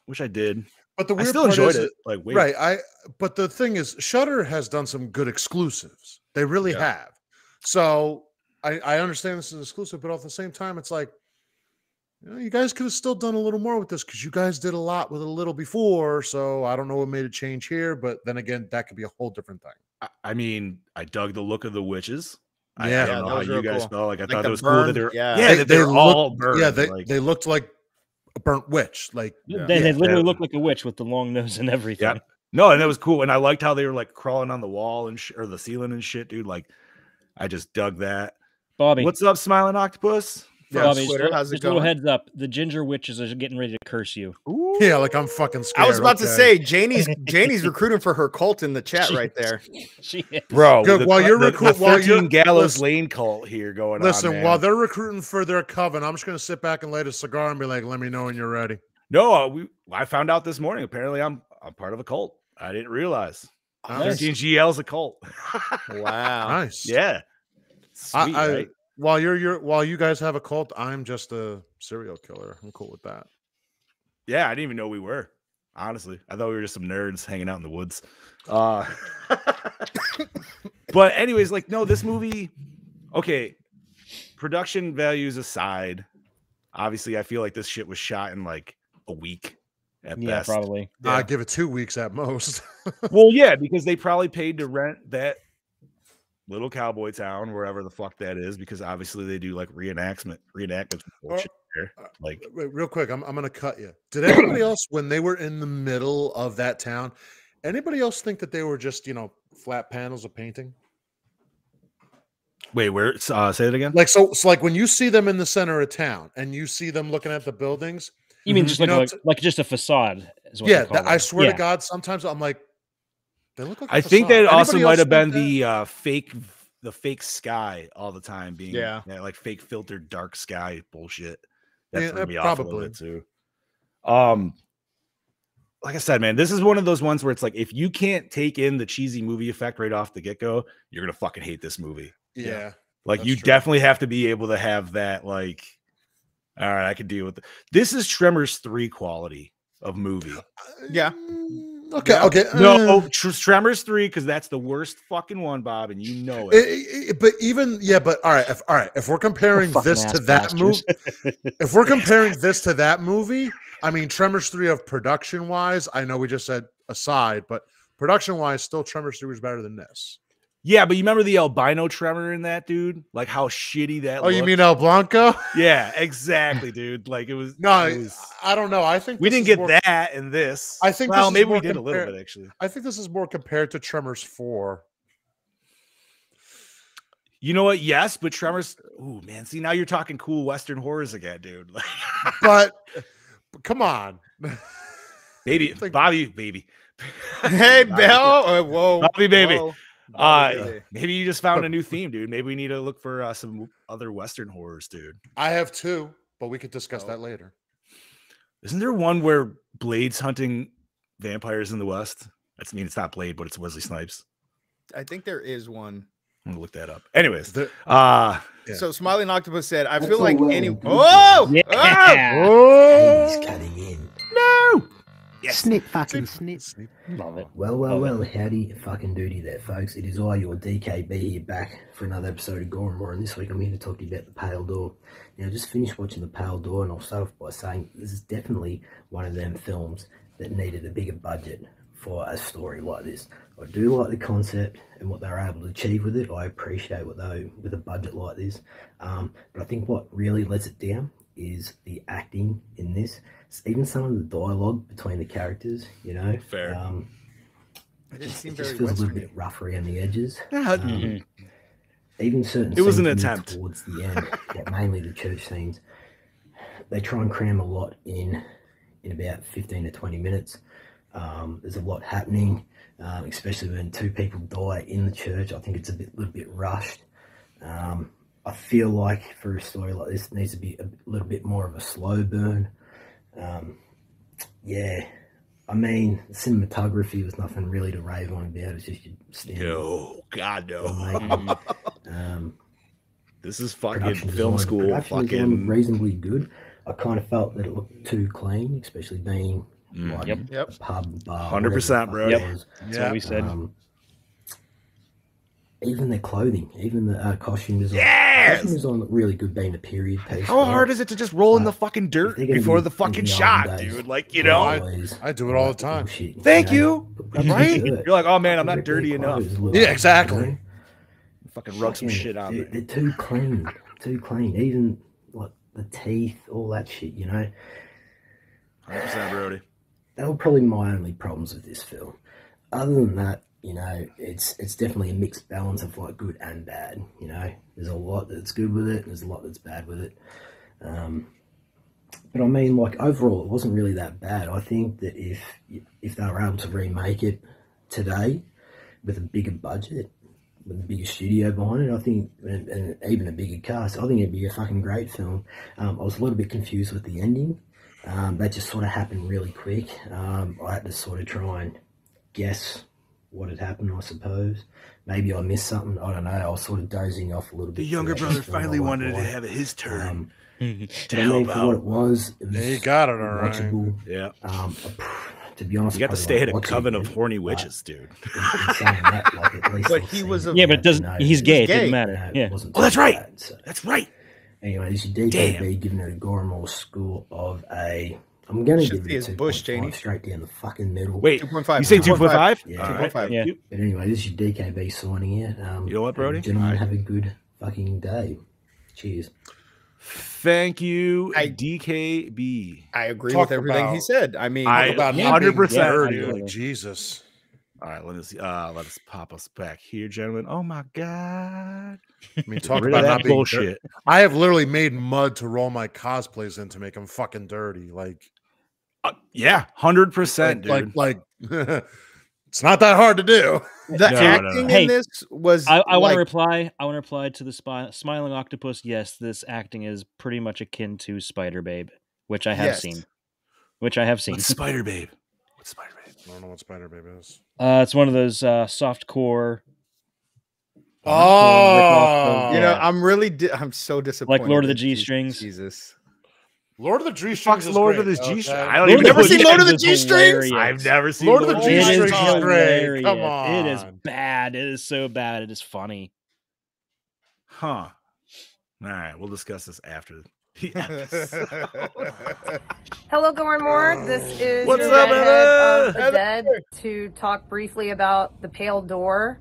which I did. But the weird I still part enjoyed is it. Like, wait. right. But the thing is, Shudder has done some good exclusives. They really have. So I understand this is exclusive, but at the same time, it's like, you know, you guys could have still done a little more with this because you guys did a lot with a little before. So I don't know what made a change here, but then again, that could be a whole different thing. I mean, I dug the look of the witches. Yeah, I don't know how you guys felt. Like I thought it was burn, cool that yeah, they're all burned. Yeah, they looked like a burnt witch. Like they literally looked like a witch with the long nose and everything. Yeah. No, and that was cool. And I liked how they were like crawling on the wall and or the ceiling and shit, dude. Like, I just dug that. Bobby, what's up, Smiling Octopus? Bobby, just a little heads up. The ginger witches are getting ready to curse you. Ooh. Yeah, like I'm fucking scared. I was about to say, Janie's recruiting for her cult in the chat right there. She is. Bro, good. While you're recruiting, while you're Gallows Lane cult here going listen, on. Listen, while they're recruiting for their coven, I'm just gonna sit back and light a cigar and be like, "Let me know when you're ready." No, I found out this morning. Apparently, I'm part of a cult. I didn't realize. 13GL's a cult. Wow, nice. Yeah, sweet, right? While you guys have a cult, I'm just a serial killer. I'm cool with that. Yeah, I didn't even know we were. Honestly, I thought we were just some nerds hanging out in the woods. But anyways, like, no, this movie. Okay, production values aside, obviously, I feel like this shit was shot in like a week at best. Probably. Yeah. I'd give it 2 weeks at most. Well, yeah, because they probably paid to rent that little cowboy town, wherever the fuck that is, because obviously they do like reenactments bullshit there. Like, wait, real quick, I'm gonna cut you. Did anybody else, when they were in the middle of that town, anybody else think that they were just, you know, flat panels of painting? Wait, where? Say it again. Like, so like when you see them in the center of town and you see them looking at the buildings, you mean just like just a facade? Is what yeah, I swear to God, sometimes I'm like, they look like. I think that also might have been the fake sky all the time being like fake filtered dark sky bullshit. That threw me off a little bit too. Like I said, man, this is one of those ones where it's like, if you can't take in the cheesy movie effect right off the get-go, you're gonna fucking hate this movie. Yeah. Like, you definitely have to be able to have that, like, all right, I can deal with it. This is Tremors 3 quality of movie. Yeah. Okay. Okay. No, Tremors 3, because that's the worst fucking one, Bob, and you know it. But even but all right. If we're comparing this to that movie, if we're comparing this to that movie, I mean, Tremors 3 of production wise, I know we just said aside, but production wise, still Tremors 3 was better than this. Yeah, but you remember the albino tremor in that, dude? Like how shitty that looked? You mean El Blanco? Yeah, exactly, dude. Like it was. I don't know. I think we didn't get that in this. I think maybe we did a little bit, actually. I think this is more compared to Tremors 4. You know what? Yes, but Tremors. Oh man, see, now you're talking cool Western horrors again, dude. But come on, baby, Bobby, baby. Hey, Bill. Whoa, Bobby, baby. Whoa. Maybe you just found a new theme, dude. Maybe we need to look for some other Western horrors, dude. I have two, but we could discuss that later. Isn't there one where Blade's hunting vampires in the West? It's not Blade, but it's Wesley Snipes. I think there is one. I'm gonna look that up. Anyways, So Smiling Octopus said, "I feel all like well any." and good. Oh, Yeah. He's cutting in. no. Yes. Snip fucking snip. Love it. Well, howdy fucking doody there, folks. It is I, your DKB, here back for another episode of Gore and More, and this week I'm here to talk to you about The Pale Door. Now, I just finished watching The Pale Door, and I'll start off by saying this is definitely one of them films that needed a bigger budget for a story like this. I do like the concept and what they were able to achieve with it. I appreciate what they with a budget like this. But I think what really lets it down is the acting in this. Even some of the dialogue between the characters, you know. Fair. it didn't seem It very just feels a Western. little bit rough around the edges. Yeah. Even certain It was an scenes attempt. towards the end, mainly the church scenes, they try and cram a lot in about 15 to 20 minutes. There's a lot happening, especially when two people die in the church. I think it's little bit rushed. I feel like for a story like this, it needs to be a little bit more of a slow burn. I mean, the cinematography was nothing really to rave on about. It's just your standard No, God no. filmmaking. This is fucking Production film design- school. production design Fucking was reasonably good. I kind of felt that it looked too clean, especially being like Yep. a pub, bar, 100%, bro. whatever the fuck Yep. it was. That's what we said. Even their clothing, even the costume design. Yes! Costume design looked really good being a period piece. how hard is it to just roll in the fucking if dirt they're gonna before be the fucking thinking shot, olden days, dude? Like, they always I do it all the like time. bullshit, Thank know? you. Put up Right? your shirt. You're like, oh man, I'm not Rip their dirty enough. clothes a little Yeah, bit, exactly. you know? Fucking rub some Fucking- shit on they're, there. they're too clean, too clean. Even like the teeth, all that shit, you know. 100%, Brody. That were probably my only problems with this film. Other than that, you know, it's definitely a mixed balance of like good and bad. You know, there's a lot that's good with it, and there's a lot that's bad with it. But I mean, like overall, it wasn't really that bad. I think that if they were able to remake it today with a bigger budget, with a bigger studio behind it, I think, and even a bigger cast, I think it'd be a fucking great film. I was a little bit confused with the ending. That just sort of happened really quick. I had to sort of try and guess what had happened, I suppose. Maybe I missed something. I don't know. I was sort of dozing off a little bit. The younger throughout brother this film. finally I won't wanted to lie. have his turn. But I to mean, help for what it out. was Yeah, you got it all right. watchable. Yeah. To be honest, You got to I stay at a watch it coven of again, horny but witches, dude. in saying that, like, at least But I've he seen was a- Yeah, but it doesn't. you know, He's gay. It gay. didn't you matter. know, it Yeah. wasn't Oh, that's too right. bad, so. That's right. Anyway, this is DKB giving it a Gore and More score of a. I'm going to Should give see it his a bush, 2.5 Janie. straight down the fucking middle. Wait, 2.5. you say 2.5? Yeah. All 2.5. right. Yeah. You- But anyway, this is DKB signing out. You know what, Brody? Gentlemen, All right. have a good fucking day. Cheers. Thank you, I- DKB. I agree Talk with everything he about- said. I mean, I- About Yeah, not being 100%. dirty, absolutely. like Jesus. All right, let us pop us back here, gentlemen. Oh my God. I mean, talk Rid about of not that being bullshit. dirty. I have literally made mud to roll my cosplays in to make them fucking dirty. Like, Yeah, 100%, dude. like it's not that hard to do. the No, acting Hey, in this was. I want to like, reply. I want to reply to the smiling octopus. Yes, this acting is pretty much akin to Spider Babe, which I have Yes. seen. Which I have seen. What's Spider Babe? What's Spider Babe? I don't know what Spider Babe is. It's one of those soft core. Oh, You know, Yeah. I'm so disappointed. Lord of the in G-strings. Jesus. Lord of the G-strings. Fuck's is Lord of great, the G-strings? okay? I don't Lord even of know the what seen it Lord of the is G-strings? hilarious. I've never seen Lord of the It G-strings. is G-strings is great. hilarious. Come It is on. bad. It is so bad. It is funny. Huh. All right, we'll discuss this after the episode. Hello, Gore and More. This is What's your up, redhead Heather? of the dead to talk briefly about The Pale Door.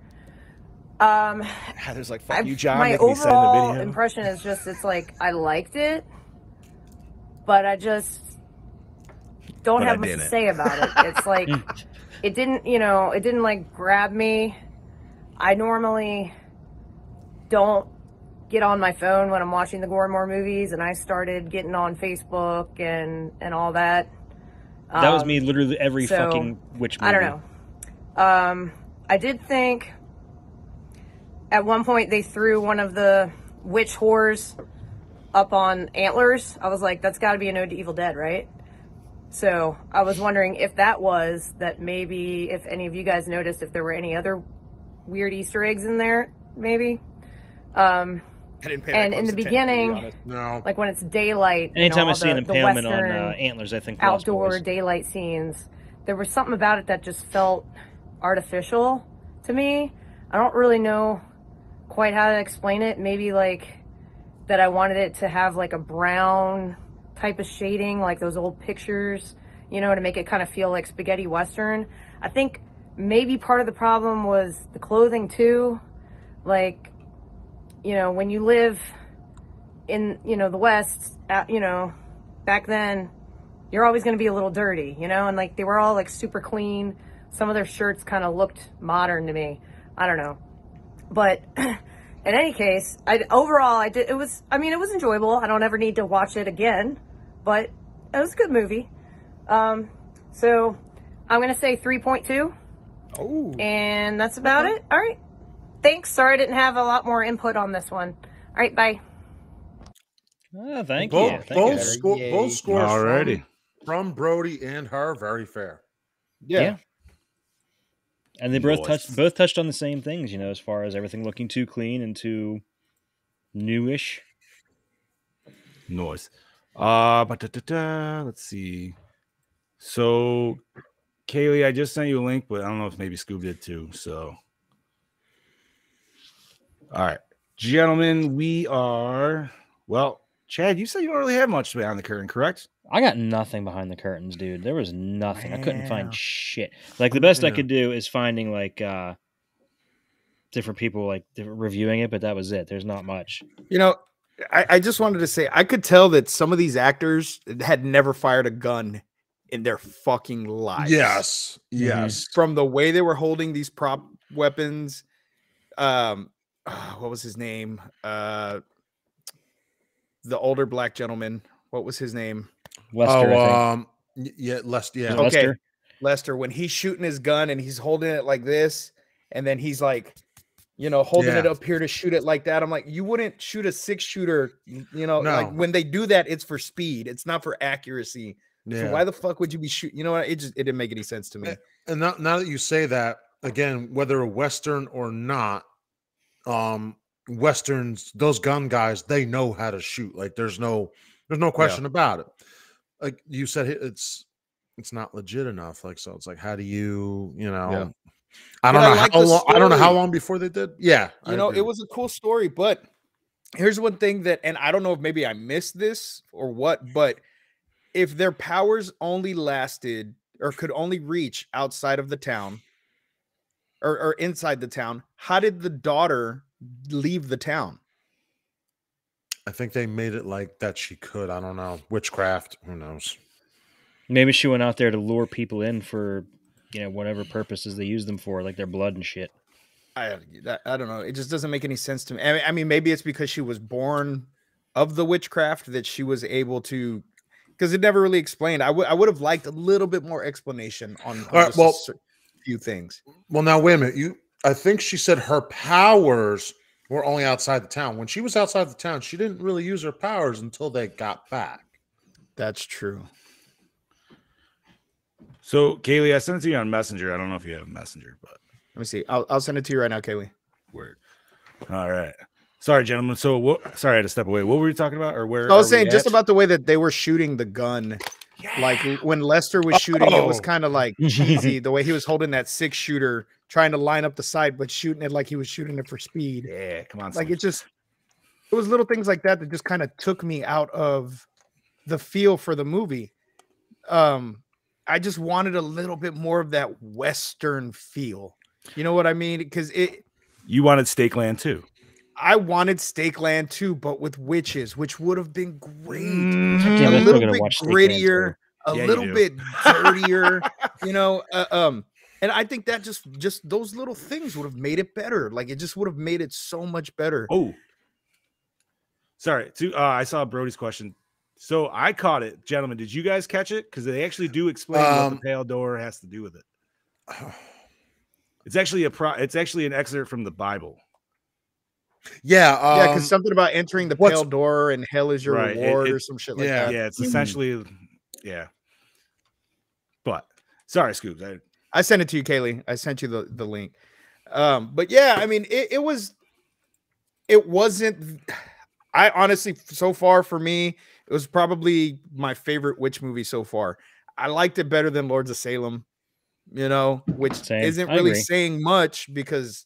There's like, fuck you, John. My making me send the overall video. impression is just, it's like, I liked it, but I just don't But have I much to didn't. say about it. It's like, it didn't like grab me. I normally don't get on my phone when I'm watching the Gore and More movies, and I started getting on Facebook and all that. That was me literally every so, fucking witch movie. I don't know. I did think at one point they threw one of the witch whores up on antlers, I was like, that's got to be an ode to Evil Dead, right? So I was wondering if that was that, maybe if any of you guys noticed if there were any other weird Easter eggs in there, maybe. I didn't pay that And in close the attention, to be beginning, honest. No. like when it's daylight, Anytime I all see an the impalement on Western antlers, I think Lost outdoor Boys. daylight scenes, there was something about it that just felt artificial to me. I don't really know quite how to explain it. Maybe like that I wanted it to have like a brown type of shading, like those old pictures, you know, to make it kind of feel like spaghetti Western. I think maybe part of the problem was the clothing too. Like, you know, when you live in, you know, the West, you know, back then, you're always going to be a little dirty, you know, and like they were all like super clean. Some of their shirts kind of looked modern to me. I don't know. But in any case, it was enjoyable. I don't ever need to watch it again, but it was a good movie. So I'm going to say 3.2. Oh. And that's about it. All right. Thanks. Sorry I didn't have a lot more input on this one. All right, bye. Thank Both, you. both, Thank you. both scores Alrighty. from Brody and her, very fair. Yeah. And they both Nice. touched on the same things, you know, as far as everything looking too clean and too newish. Noise. Let's see. So, Kaylee, I just sent you a link, but I don't know if maybe Scoob did too. So, all right, gentlemen, we are. Well, Chad, you said you don't really have much behind the curtain, correct? I got nothing behind the curtains, dude. There was nothing. I couldn't find shit. Like the best I could do is finding like different people like reviewing it, but that was it. There's not much. You know, I just wanted to say I could tell that some of these actors had never fired a gun in their fucking lives. Yes. Yes. From the way they were holding these prop weapons. What was his name? The older black gentleman. What was his name? Lester, I think. Yeah, Lester. Yeah. Okay. Lester? Lester, when he's shooting his gun and he's holding it like this, and then he's like, you know, holding it up here to shoot it like that. I'm like, you wouldn't shoot a 6-shooter, you know, like when they do that, it's for speed. It's not for accuracy. Yeah. So why the fuck would you be shooting? You know what? It didn't make any sense to me. And now that you say that, again, whether a Western or not, Westerns, those gun guys, they know how to shoot. Like there's no question about it. Like you said, it's not legit enough. Like, so it's like, how do you, you know, I don't know how long. I don't know how long before they did. Yeah, you know, it was a cool story, but here's one thing that, and I don't know if maybe I missed this or what, but if their powers only lasted or could only reach outside of the town or inside the town, how did the daughter leave the town? I think they made it like that she could. I don't know. Witchcraft. Who knows? Maybe she went out there to lure people in for, you know, whatever purposes they use them for, like their blood and shit. I don't know. It just doesn't make any sense to me. I mean, maybe it's because she was born of the witchcraft that she was able to, because it never really explained. I would have liked a little bit more explanation on right, just a few things. Well, now wait a minute. I think she said her powers were only outside the town. When she was outside the town, she didn't really use her powers until they got back. That's true. So, Kaylee, I sent it to you on Messenger. I don't know if you have Messenger, but let me see. I'll send it to you right now, Kaylee. Word. All right. Sorry, gentlemen. So, sorry, I had to step away. What were you talking about, or where? I was saying just about the way that they were shooting the gun. Yeah. Like when Lester was shooting, it was kind of like cheesy. The way he was holding that 6-shooter, trying to line up the sight, but shooting it like he was shooting it for speed. Yeah, come on. Like it was little things like that that just kind of took me out of the feel for the movie. I just wanted a little bit more of that Western feel. You know what I mean? Because you wanted Steakland too. I wanted Steakland too, but with witches, which would have been great. A little bit grittier, a little bit dirtier, you know. And I think that just those little things would have made it better. Like it just would have made it so much better. Oh, sorry. I saw Brody's question. So I caught it, gentlemen. Did you guys catch it? Because they actually do explain what the pale door has to do with it. It's actually it's actually an excerpt from the Bible. Yeah, because something about entering the pale door and hell is your reward or some shit like that. Yeah, it's essentially, But sorry, Scoops. I sent it to you, Kaylee. I sent you the link. But yeah, I mean, it wasn't. I honestly, so far for me, it was probably my favorite witch movie so far. I liked it better than Lords of Salem, which isn't really saying much because,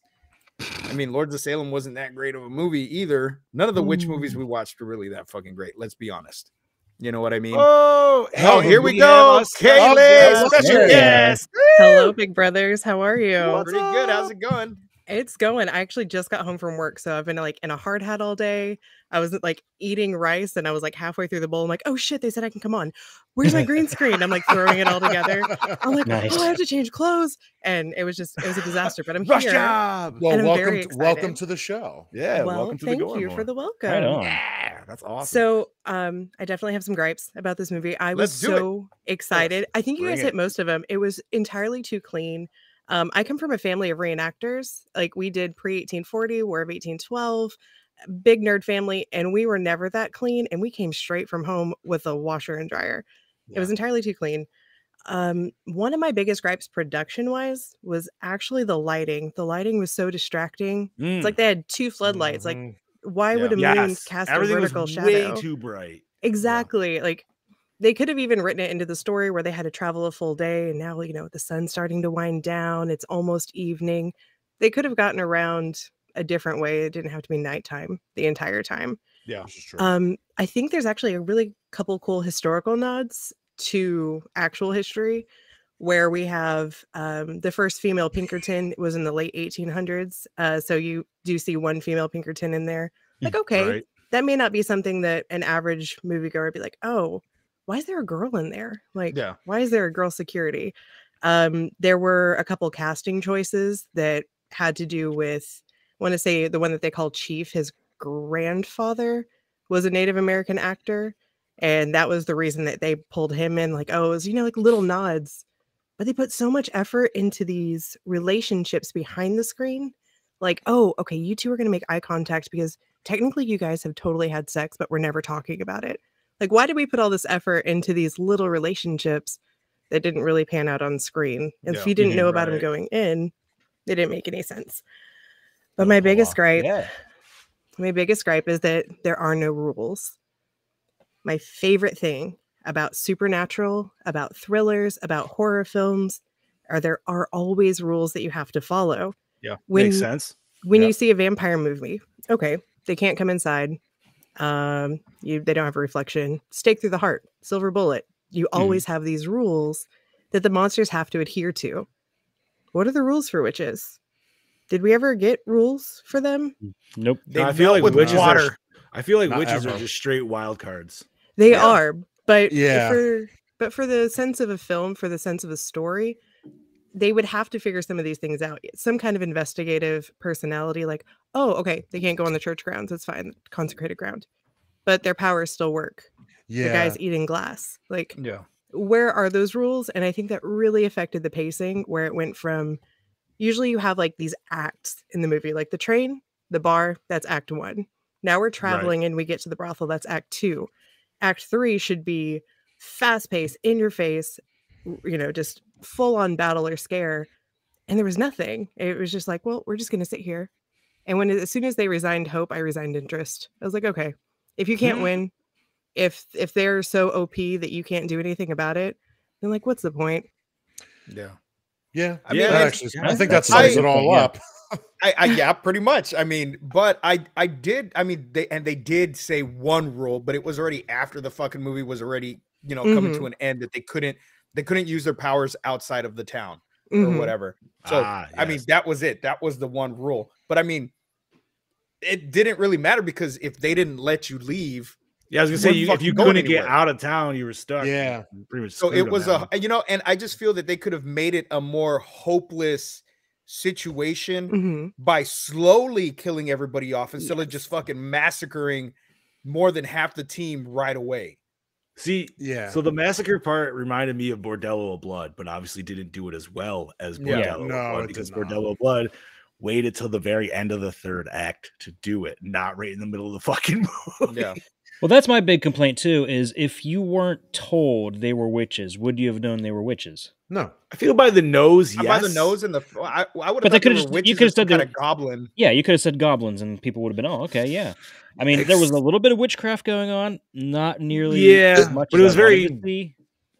I mean, Lords of Salem wasn't that great of a movie either. None of the witch movies we watched were really that fucking great. Let's be honest. You know what I mean? Oh, here we go. Kaylee, special guest. Hello, big brothers. How are you? Pretty good. How's it going? It's going. I actually just got home from work, so I've been like in a hard hat all day. I was like eating rice, and I was like halfway through the bowl. I'm like, oh shit! They said I can come on. Where's my green screen? I'm like throwing it all together. I'm like, oh, I have to change clothes, and it was a disaster. But I'm Rush here. Job. Well, welcome to the show. Yeah, well, welcome to thank the Gore you More. for the welcome. Right on. Yeah, that's awesome. So, I definitely have some gripes about this movie. I was so excited. I think you guys hit most of them. It was entirely too clean. I come from a family of reenactors. Like we did pre-1840, War of 1812, big nerd family, and we were never that clean. And we came straight from home with a washer and dryer. It was entirely too clean. One of my biggest gripes production-wise was actually the lighting. The lighting was so distracting. It's like they had two floodlights. Like, why would a moon cast Everything a vertical was shadow? way too bright. Exactly. Like they could have even written it into the story where they had to travel a full day, and now the sun's starting to wind down. It's almost evening. They could have gotten around a different way. It didn't have to be nighttime the entire time. Yeah, this is true. I think there's actually a really couple cool historical nods to actual history, where we have the first female Pinkerton was in the late 1800s. So you do see one female Pinkerton in there. Like, okay, that may not be something that an average moviegoer would be like, oh, why is there a girl in there? Like, why is there a girl security? There were a couple casting choices that had to do with, I want to say the one that they call Chief, his grandfather was a Native American actor. And that was the reason that they pulled him in. Like, oh, it was, like little nods. But they put so much effort into these relationships behind the screen. Like, oh, okay, you two are going to make eye contact because technically you guys have totally had sex, but we're never talking about it. Like, why did we put all this effort into these little relationships that didn't really pan out on screen? And if you didn't know about them going in, it didn't make any sense. But my biggest gripe is that there are no rules. My favorite thing about supernatural, about thrillers, about horror films, there are always rules that you have to follow. Yeah, makes sense. When you see a vampire movie, okay, they can't come inside. They don't have a reflection. Stake through the heart, silver bullet. You always have these rules that the monsters have to adhere to. What are the rules for witches? Did we ever get rules for them? Nope. I feel like with witches water. Witches are just straight wild cards. They are, but for the sense of a film, for the sense of a story, they would have to figure some of these things out. Some kind of investigative personality, like, oh, okay, they can't go on the church grounds. It's fine, consecrated ground, but their powers still work. Yeah, the guy's eating glass. Like, where are those rules? And I think that really affected the pacing, where it went from usually you have like these acts in the movie, like the train, the bar. That's act 1. Now we're traveling and we get to the brothel. That's act 2. Act 3 should be fast paced, in your face, just full on battle or scare. And there was nothing. It was just like, well, we're just going to sit here. And as soon as they resigned hope, I resigned interest. I was like, okay, if you can't win, if they're so OP that you can't do anything about it, then like, what's the point? Yeah. Yeah. I think that sums it all up. Yeah, pretty much. I mean, but they did say one rule, but it was already after the fucking movie was already, coming to an end, that they couldn't use their powers outside of the town or whatever. So, I mean, that was it. That was the one rule. But I mean, it didn't really matter because if they didn't let you leave, I was gonna say, if you couldn't get out of town, you were stuck. Yeah, pretty much. So it was and I just feel that they could have made it a more hopeless situation by slowly killing everybody off instead of just fucking massacring more than half the team right away. See, so the massacre part reminded me of Bordello of Blood, but obviously didn't do it as well as Bordello of Blood, because Bordello of Blood waited till the very end of the third act to do it, not right in the middle of the fucking movie. Yeah. Well, that's my big complaint too. Is if you weren't told they were witches, would you have known they were witches? No, I feel by the nose, yes. By the nose and I would But have they thought they were witches you could have said kind they of goblin. Yeah, you could have said goblins, and people would have been, oh, okay, yeah. I mean, there was a little bit of witchcraft going on, not nearly as much. But it was as I wanted very. to see.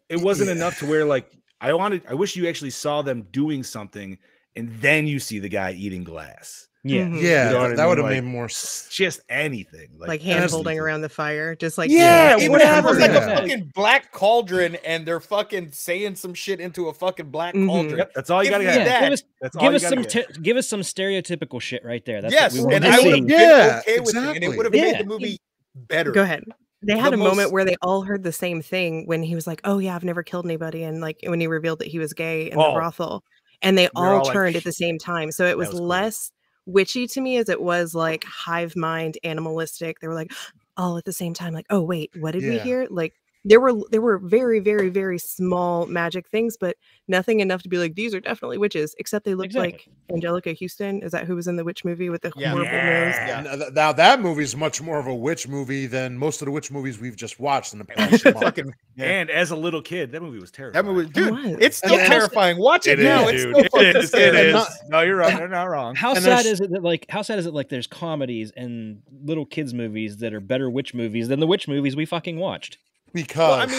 It wasn't enough to where like I wish you actually saw them doing something, and then you see the guy eating glass. Yeah, yeah, You know what I that would mean? have Like, made more. Just anything Like hand holding around the fire, just like Yeah, Even whatever. if it was like Yeah. a fucking black cauldron and they're fucking saying some shit into a fucking black cauldron. Yep, that's all you Give gotta me get. that. That's all give you us gotta some get. give us some stereotypical shit right there. That's Yes, what we want and to I would see. have been okay with it, and it would have made the movie better. Go ahead. They had The a moment most- where they all heard the same thing when he was like, "Oh yeah, I've never killed anybody," and like when he revealed that he was gay in the Oh. brothel, and they We're all all like, turned at the same time. So it was, was cool. less witchy to me as it was like hive mind, animalistic. They were like all at the same time, like, "Oh wait, what did we Yeah. hear?" Like there were very, very, very small magic things, but nothing enough to be like, these are definitely witches, except they looked like Angelica Houston. Is that who was in the witch movie with the horrible nose? Yeah. Now that movie is much more of a witch movie than most of the witch movies we've just watched in the past month. And as a little kid, that movie was terrifying. That movie, dude, was. it's still And- terrifying. Watch it, It now. is, It's dude. still fucking It is. It scary. is. No, you're right. You're not wrong. How And sad there's- is it that like there's comedies and little kids movies that are better witch movies than the witch movies we fucking watched? Because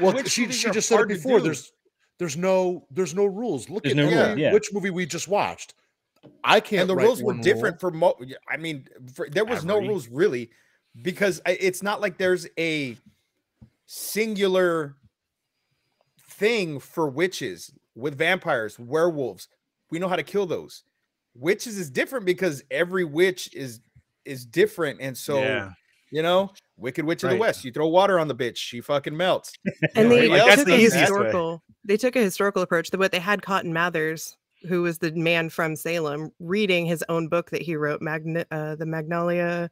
witch she movies are just said it hard to before. do. There's no rules. Look There's at no the rules, yeah. which movie we just watched. I can't. And the write rules were one different rule. for there was no rules really, because it's not like there's a singular thing for witches. With vampires, werewolves, we know how to kill those. Witches is different because every witch is different, and so Yeah. you know, Wicked Witch of the Right. West, you throw water on the bitch, she fucking melts. And they Everybody else took a does that. historical. They took a historical approach. But they had Cotton Mathers, who was the man from Salem, reading his own book that he wrote, the Magnolia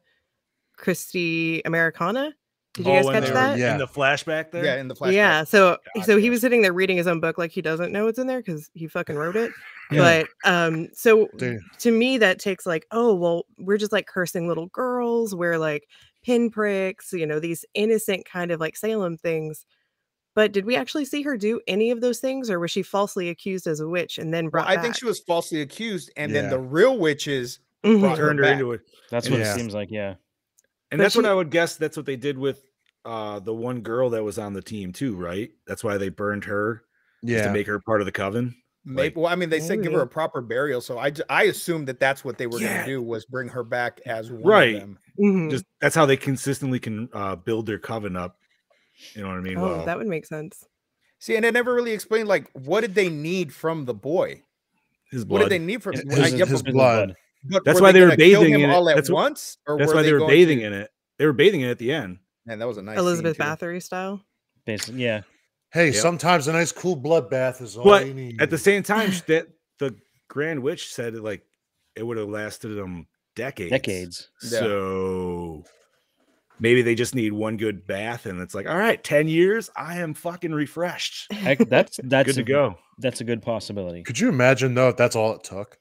Christi Americana. Did you guys when catch they were that? Yeah. in the flashback there? Yeah, in the flashback. Yeah. So Gotcha. he was sitting there reading his own book like he doesn't know what's in there because he fucking wrote it. Yeah. But so Dude. to me that takes like, oh well, we're just like cursing little girls. We're like pinpricks, these innocent kind of like Salem things. But did we actually see her do any of those things, or was she falsely accused as a witch and then Well, brought I back? think she was falsely accused, and Yeah. then the real witches Mhm. brought Turned her back. into it. That's what Yeah. it seems like, yeah. And But that's what she- I would guess. That's what they did with the one girl that was on the team too, right? That's why they burned her just to Yeah. make her part of the coven. Maybe. Well, I mean, they said give her Maybe. a proper burial, so I assumed that's what they were Yeah. going to do, was bring her back as one Right. of them. Mhm. Just that's how they consistently can build their coven up. You know what I mean? Oh, that would make sense. See, and it never really explained like what did they need from the boy? his What blood. did they need from His but blood. That's why they were gonna kill bathing him in it. all at That's once, or That's why they were going bathing to- in it. They were bathing in it at the end. Man, that was a nice Elizabeth scene, too. Bathory style. Basically, yeah. Hey, Yep. sometimes a nice cool bloodbath is all But you need. at the same time, that the Grand Witch said it would have lasted them decades. Decades. Yeah. So maybe they just need one good bath, and it's like, all right, 10 years, I am fucking refreshed. Heck, that's Good to go. That's a good possibility. Could you imagine though if that's all it took?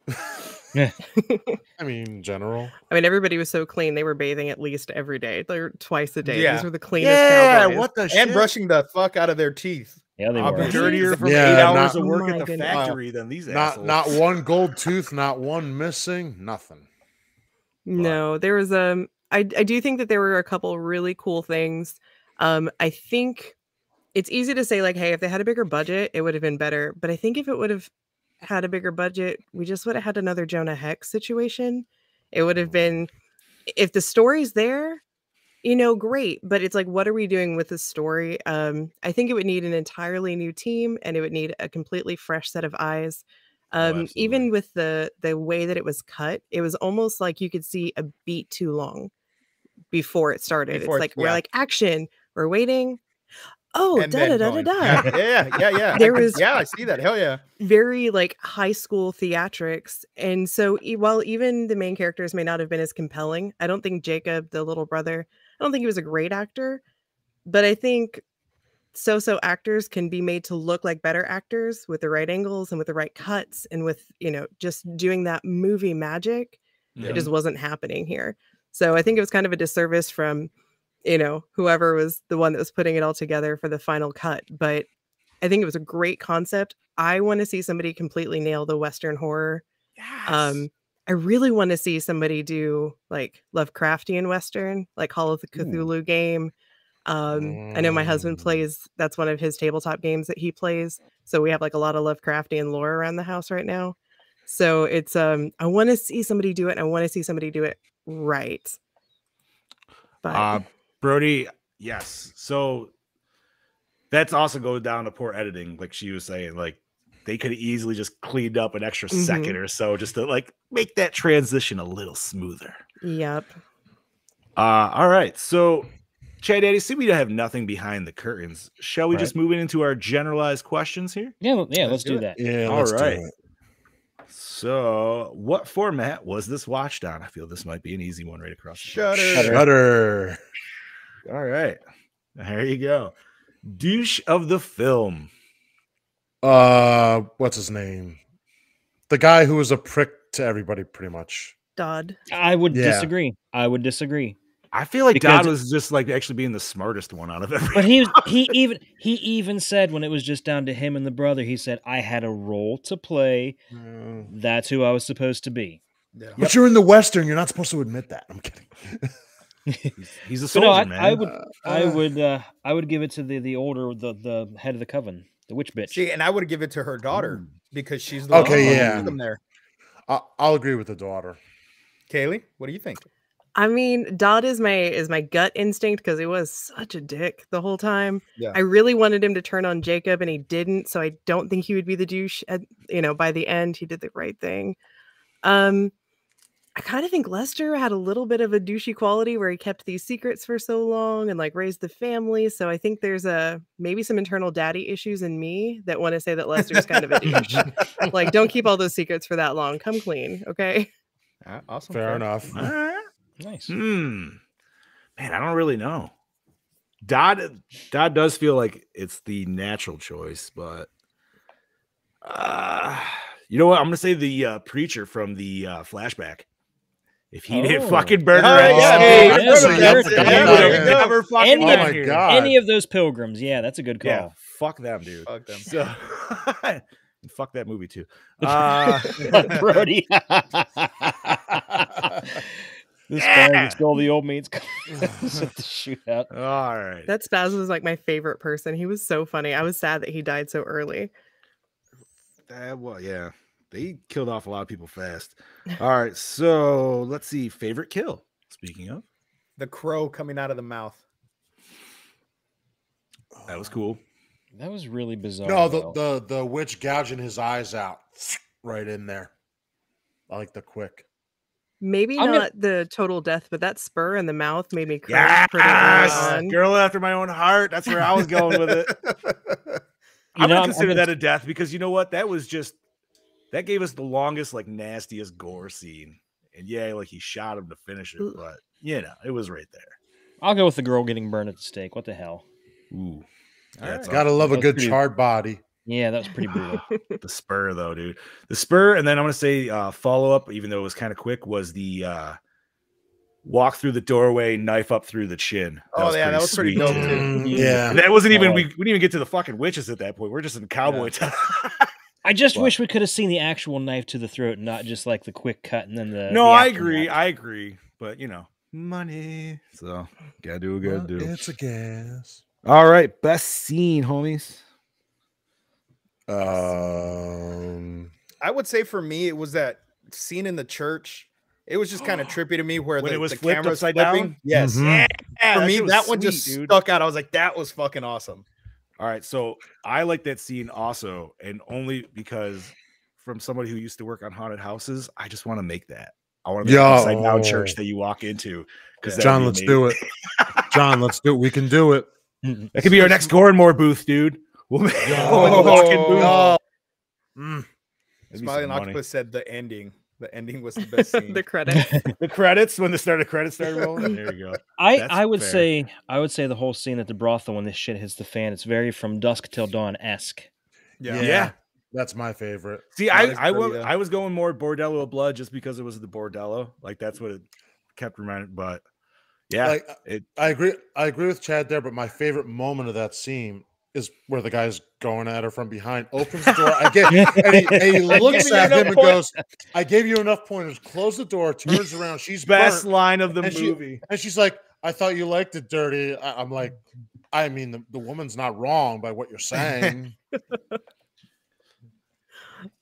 Yeah. I mean, in general. I mean, everybody was so clean. They were bathing at least every day. They're twice a day. Yeah. These were the cleanest Yeah, cowboys. what the And shit? brushing the fuck out of their teeth. Yeah, they I'll were. be dirtier from Yeah, 8 hours not- of work Oh at my the goodness. factory than these Not assholes. not one gold tooth, not one missing, nothing. No, there was I do think that there were a couple really cool things. I think it's easy to say like, hey, if they had a bigger budget, it would have been better. But I think if it would have had a bigger budget, we just would have had another Jonah Hex situation. It would have been, if the story's there, great. But it's like, what are we doing with the story? I think it would need an entirely new team, and it would need a completely fresh set of eyes. Even with the way that it was cut, it was almost like you could see a beat too long before it started. Before It's it- like we're yeah. like action, we're waiting. Oh, And da then da da da going. da. Yeah. There was- I see that. Hell yeah. Very like high school theatrics, and so while even the main characters may not have been as compelling, I don't think Jacob, the little brother, I don't think he was a great actor, but I think so-so actors can be made to look like better actors with the right angles and with the right cuts and with, just doing that movie magic. Yeah. It just wasn't happening here. So I think it was kind of a disservice from, whoever was the one that was putting it all together for the final cut. But I think it was a great concept. I want to see somebody completely nail the Western horror. Yes. I really want to see somebody do like Lovecraftian Western, like Call of the Cthulhu game. I know my husband plays, that's one of his tabletop games that he plays. So we have like a lot of Lovecraftian lore around the house right now. So it's, I want to see somebody do it. And I want to see somebody do it right. But Brody, yes. So that's also goes down to poor editing. Like she was saying, like they could have easily just cleaned up an extra second or so just to like make that transition a little smoother. Yep. All right. So Chad Daddy, see we have nothing behind the curtains. Shall we just move into our generalized questions here? Yeah, let's do that. Yeah, all let's right. do it. So, what format was this watched on? I feel this might be an easy one right across the board. Shudder. All right. There you go. Douche of the film. What's his name? The guy who was a prick to everybody, pretty much. Dodd. I would disagree. I feel like Dodd was just like actually being the smartest one out of everybody. But he even said when it was just down to him and the brother, he said, "I had a role to play. That's who I was supposed to be." Yeah. But you're in the Western. You're not supposed to admit that. I'm kidding. He's a soldier, man. I would give it to the older, the head of the coven, the witch bitch. See, and I would give it to her daughter because she's the one them there. I'll agree with the daughter. Kaylee, what do you think? I mean, Dodd is my gut instinct because he was such a dick the whole time. Yeah. I really wanted him to turn on Jacob and he didn't, so I don't think he would be the douche by the end. He did the right thing. I kind of think Lester had a little bit of a douchey quality where he kept these secrets for so long and like raised the family. So I think there's maybe some internal daddy issues in me that want to say that Lester's kind of a douche. Like, don't keep all those secrets for that long. Come clean, okay? Awesome. Fair enough. All right. Nice. Man, I don't really know. Dodd does feel like it's the natural choice, but you know what? I'm gonna say the preacher from the flashback. If he didn't fucking burn her any of those pilgrims, yeah, that's a good call. Yeah, fuck them, dude. Fuck them. So, fuck that movie too. Brody. This guy stole the old mate's car. The shootout. All right. That Spaz was like my favorite person. He was so funny. I was sad that he died so early. Well, yeah. They killed off a lot of people fast. All right. So let's see. Favorite kill. Speaking of. The crow coming out of the mouth. That was cool. That was really bizarre. No, the witch gouging his eyes out right in there. I like the quick. Maybe not the total death, but that spur in the mouth made me cringe pretty early on. Girl after my own heart. That's where I was going with it. I'm gonna consider that a death because you know what? That gave us the longest, like nastiest gore scene. And yeah, like he shot him to finish it, but it was right there. I'll go with the girl getting burned at the stake. What the hell? Ooh. That's gotta love a good charred body. Yeah, that was pretty brutal. The spur, though, dude. The spur, and then I'm going to say follow-up, even though it was kind of quick, was the walk through the doorway, knife up through the chin. That was pretty dope, too. Yeah. And that wasn't even, we didn't even get to the fucking witches at that point. We're just in cowboy time. I just wish we could have seen the actual knife to the throat, not just like the quick cut and then the... No, I agree. But, money. So, gotta do what we gotta do. It's a gas. All right, best scene, homies. I would say for me, it was that scene in the church. It was just kind of trippy to me where when it was the flipped camera's upside flipping. down. Yes, Yeah, for me, that one sweet, just dude. stuck out. I was like, that was fucking awesome. All right, so I like that scene also, and only because from somebody who used to work on haunted houses, I just want to make that. I want to make an upside down church that you walk into. Because John, let's do it. John, let's do it. We can do it. That could be our next Gore and More booth, dude. We'll make a walk-in booth. Smiling Octopus said the ending. The ending was the best scene. The credits. The credits when the credits started rolling. There you go. I would say the whole scene at the brothel when this shit hits the fan. It's very From Dusk Till Dawn-esque. Yeah. That's my favorite. See, I was going more Bordello of Blood just because it was the Bordello. Like that's what it kept reminding. But yeah, I agree with Chad there. But my favorite moment of that scene is where the guy's going at her from behind, opens the door. And he looks at him and goes, "I gave you enough pointers. Close the door." Turns around. She's best burnt. line of the And movie. and she's like, "I thought you liked it dirty." I'm like, I mean, the woman's not wrong by what you're saying.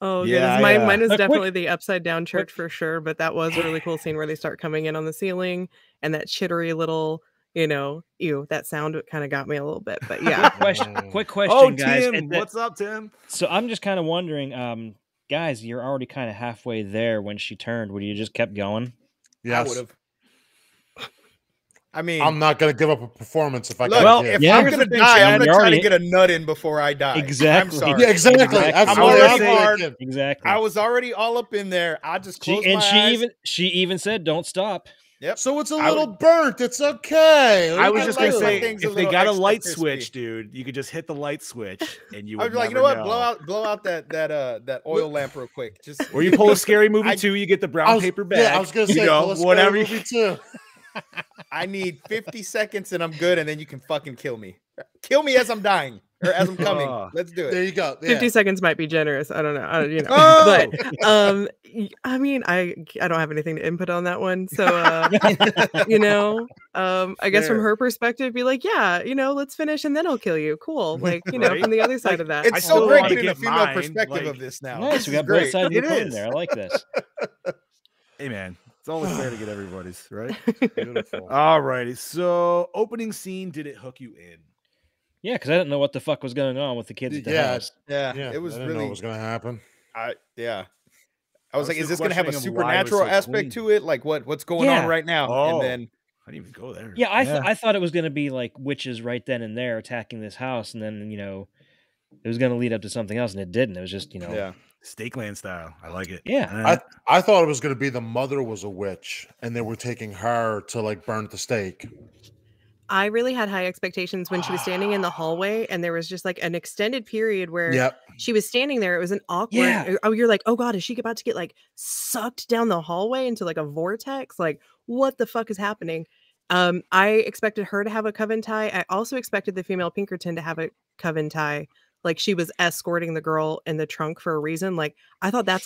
Oh, Yeah, goodness. Mine is A definitely quick- the upside down church for sure, but that was a really cool scene where they start coming in on the ceiling and that chittery little, that sound kind of got me a little bit. But yeah. Quick question, Oh, guys. Tim, what's up, Tim? So I'm just kind of wondering, guys, you're already kind of halfway there when she turned. Would you just kept going? Yes. I would have. I mean, I'm not going to give up a performance if I look, got if hit. I'm going to die, I'm going to try already- to get a nut in before I die. Exactly. I'm sorry. Yeah, exactly. Exactly. I'm already already hard. Exactly. I was already all up in there. I just closed my she eyes. even said, "Don't stop." Yep. So it's a little burnt. It's okay. I was just gonna like say, things a if they little got a extra light crispy. switch, dude, you could just hit the light switch, and you I would was like, you never know what? Blow out that oil lamp real quick. Just Or you pull a scary movie too, you get the brown paper bag. Yeah, I was going to say, pull a scary whatever. movie too. I need 50 seconds and I'm good, and then you can fucking kill me. Kill me as I'm dying or as I'm coming. Let's do it. There you go. 50 seconds might be generous. I don't know. Oh! But I mean, I don't have anything to input on that one. So I guess from her perspective, be like, yeah, let's finish and then I'll kill you. Cool. Like, Right? from the other side of that. It's so great getting a female perspective of this now. Nice. This We is got both great. sides of the It coin is. there. I like this. Hey man, it's always fair to get everybody's right. Beautiful. All righty. So opening scene, did it hook you in? Yeah, because I didn't know what the fuck was going on with the kids at the house. Yeah, Yeah, it was I didn't know really. what was going to happen. I was like, still is this going to have a questioning of why it was supernatural so aspect clean. to it? Like what's going Yeah. on right now? Oh. And then I didn't even go there. Yeah, I thought it was going to be like witches right then and there attacking this house, and then it was going to lead up to something else, and it didn't. It was just Steakland style. I like it. Yeah. I thought it was going to be the mother was a witch and they were taking her to like burn the stake. I really had high expectations when she was standing in the hallway and there was just like an extended period where she was standing there. It was an awkward. Yeah. Oh, you're like, oh God, is she about to get like sucked down the hallway into like a vortex? Like, what the fuck is happening? I expected her to have a coven tie. I also expected the female Pinkerton to have a coven tie. Like she was escorting the girl in the trunk for a reason. Like I thought that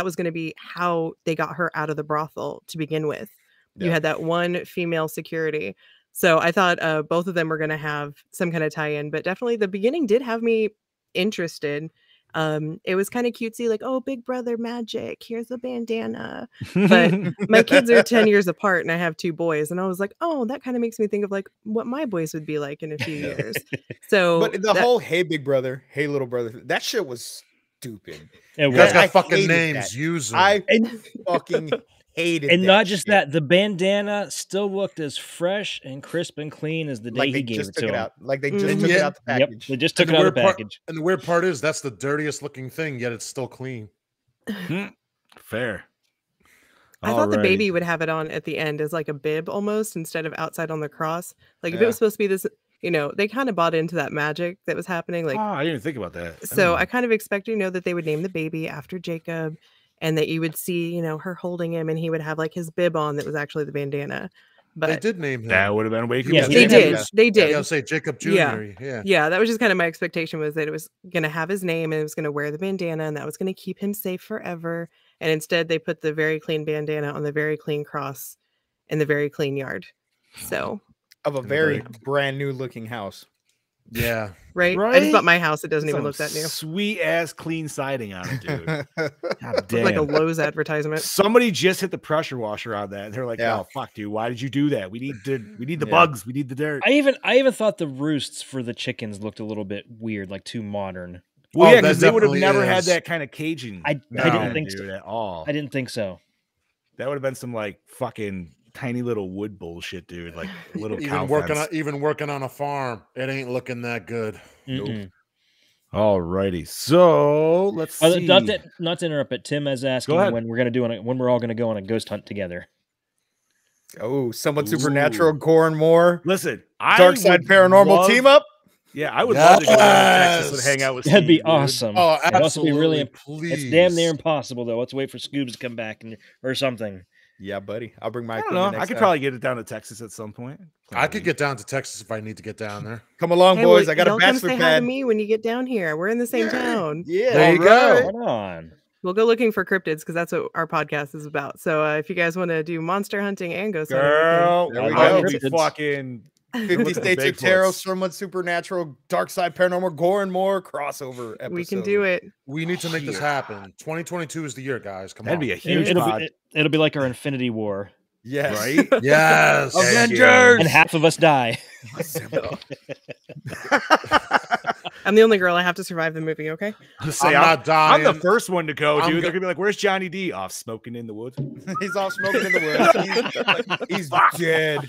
was gonna be how they got her out of the brothel to begin with. You had that one female security. So I thought both of them were gonna have some kind of tie-in, but definitely the beginning did have me interested. It was kind of cutesy, like, oh, big brother magic, here's a bandana. But my kids are 10 years apart and I have 2 boys. And I was like, oh, that kind of makes me think of like what my boys would be like in a few years. So but the whole hey big brother, hey little brother, that shit was stupid. It You guys was. got I fucking hated names. that. Use them. I fucking hated And that not just shit. that, the bandana still looked as fresh and crisp and clean as the day Like he they gave just it took to it him. out. Like they just took Yeah. it out the Yep, package. they just took And it out of the weird part- package. and the weird part is that's the dirtiest looking thing, yet it's still clean. Fair. I thought the Alrighty. baby would have it on at the end as like a bib almost instead of outside on the cross. Like if it Yeah. was supposed to be this, they kind of bought into that magic that was happening. Like, I didn't even think about that. so I kind of expected, that they would name the baby after Jacob and that you would see, her holding him and he would have like his bib on that was actually the bandana. They But did name him. that would have been way Yeah, cooler. they did. Yeah. They I did. gotta say Jacob Jr. Yeah. Yeah. That was just kind of my expectation was that it was going to have his name and it was going to wear the bandana and that was going to keep him safe forever. And instead they put the very clean bandana on the very clean cross in the very clean yard. So, Of a very brand new looking house. Yeah. right? I Right? just bought my house. It doesn't even look that new. Sweet ass clean siding on it, dude. God It's damn. like a Lowe's advertisement. Somebody just hit the pressure washer on that. They're like, Yeah. "Oh fuck, dude! Why did you do that? We need the Yeah. bugs. We need the dirt." I even thought the roosts for the chickens looked a little bit weird, like too modern. Well, Oh, yeah, that because they would have definitely never had is. that kind of Cajun. I didn't vibe, think dude, so. at all. I didn't think so. That would have been some like fucking tiny little wood bullshit, dude. Like little cow Even working on a farm, it ain't looking that good. Mm-mm. All righty. So let's see. Not to interrupt, but Tim is asking ahead. when we're all gonna go on a ghost hunt together. Oh, somewhat supernatural, Gore and more. Listen, Dark Side Paranormal team up. Yeah, I would love to go down to Texas and hang out with Steve. That'd be dude. awesome. Oh, It'd also be really, please. it's damn near impossible though. Let's wait for Scoobs to come back or something. Yeah, buddy. I'll bring my. I don't know. I could probably get it down to Texas at some point. I could get down to Texas if I need to get down there. Come along, boys. I got a y'all bachelor come say hi to pad. me when you get down here. We're in the same town. Yeah, There you go. Hold on. We'll go looking for cryptids because that's what our podcast is about. So if you guys want to do monster hunting and ghost hunting, Girl, there we I go. need to fucking 50 States of Bigfoots. Tarot, somewhat supernatural, Dark Side Paranormal, Gore and more crossover episode. we can do it. We need to make this happen. 2022 is the year, guys. Come That'd on. be a huge pod. It'll be like our Infinity War, Yes. Right? Yes. Avengers. and half of us die. I'm the only girl. I have to survive the movie. Okay. I'm not dying. I'm the first one to go, I'm dude. go- They're gonna be like, "Where's Johnny D?" Off smoking in the woods. He's all smoking in the woods. He's dead.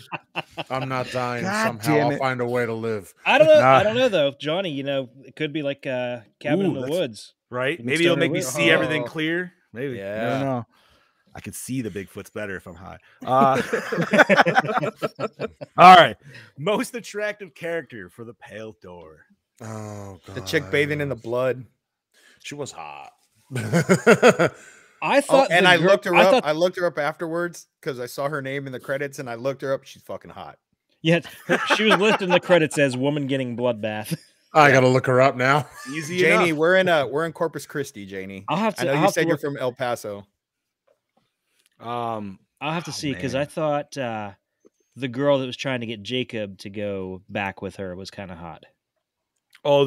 I'm not dying. God Somehow damn I'll it. find a way to live. I don't know. Nah. I don't know though, Johnny. It could be like Cabin in the that's- Woods. Right? You can Maybe it'll start make me with- see everything Oh. clear. Maybe. I Yeah. don't know. I could see the Bigfoots better if I'm high. All right. Most attractive character for the Pale Door. Oh, God. The chick bathing in the blood. She was hot. I thought, and I looked her up. thought- I looked her up afterwards because I saw her name in the credits, and I looked her up. She's fucking hot. yeah, she was listed in the credits as woman getting bloodbath. I gotta look her up now. Easy Janie, enough. we're in Corpus Christi, Janie. I'll have to. I know I'll you have said to you're look- from El Paso. I'll have to see because man. I thought the girl that was trying to get Jacob to go back with her was kind of hot. Oh,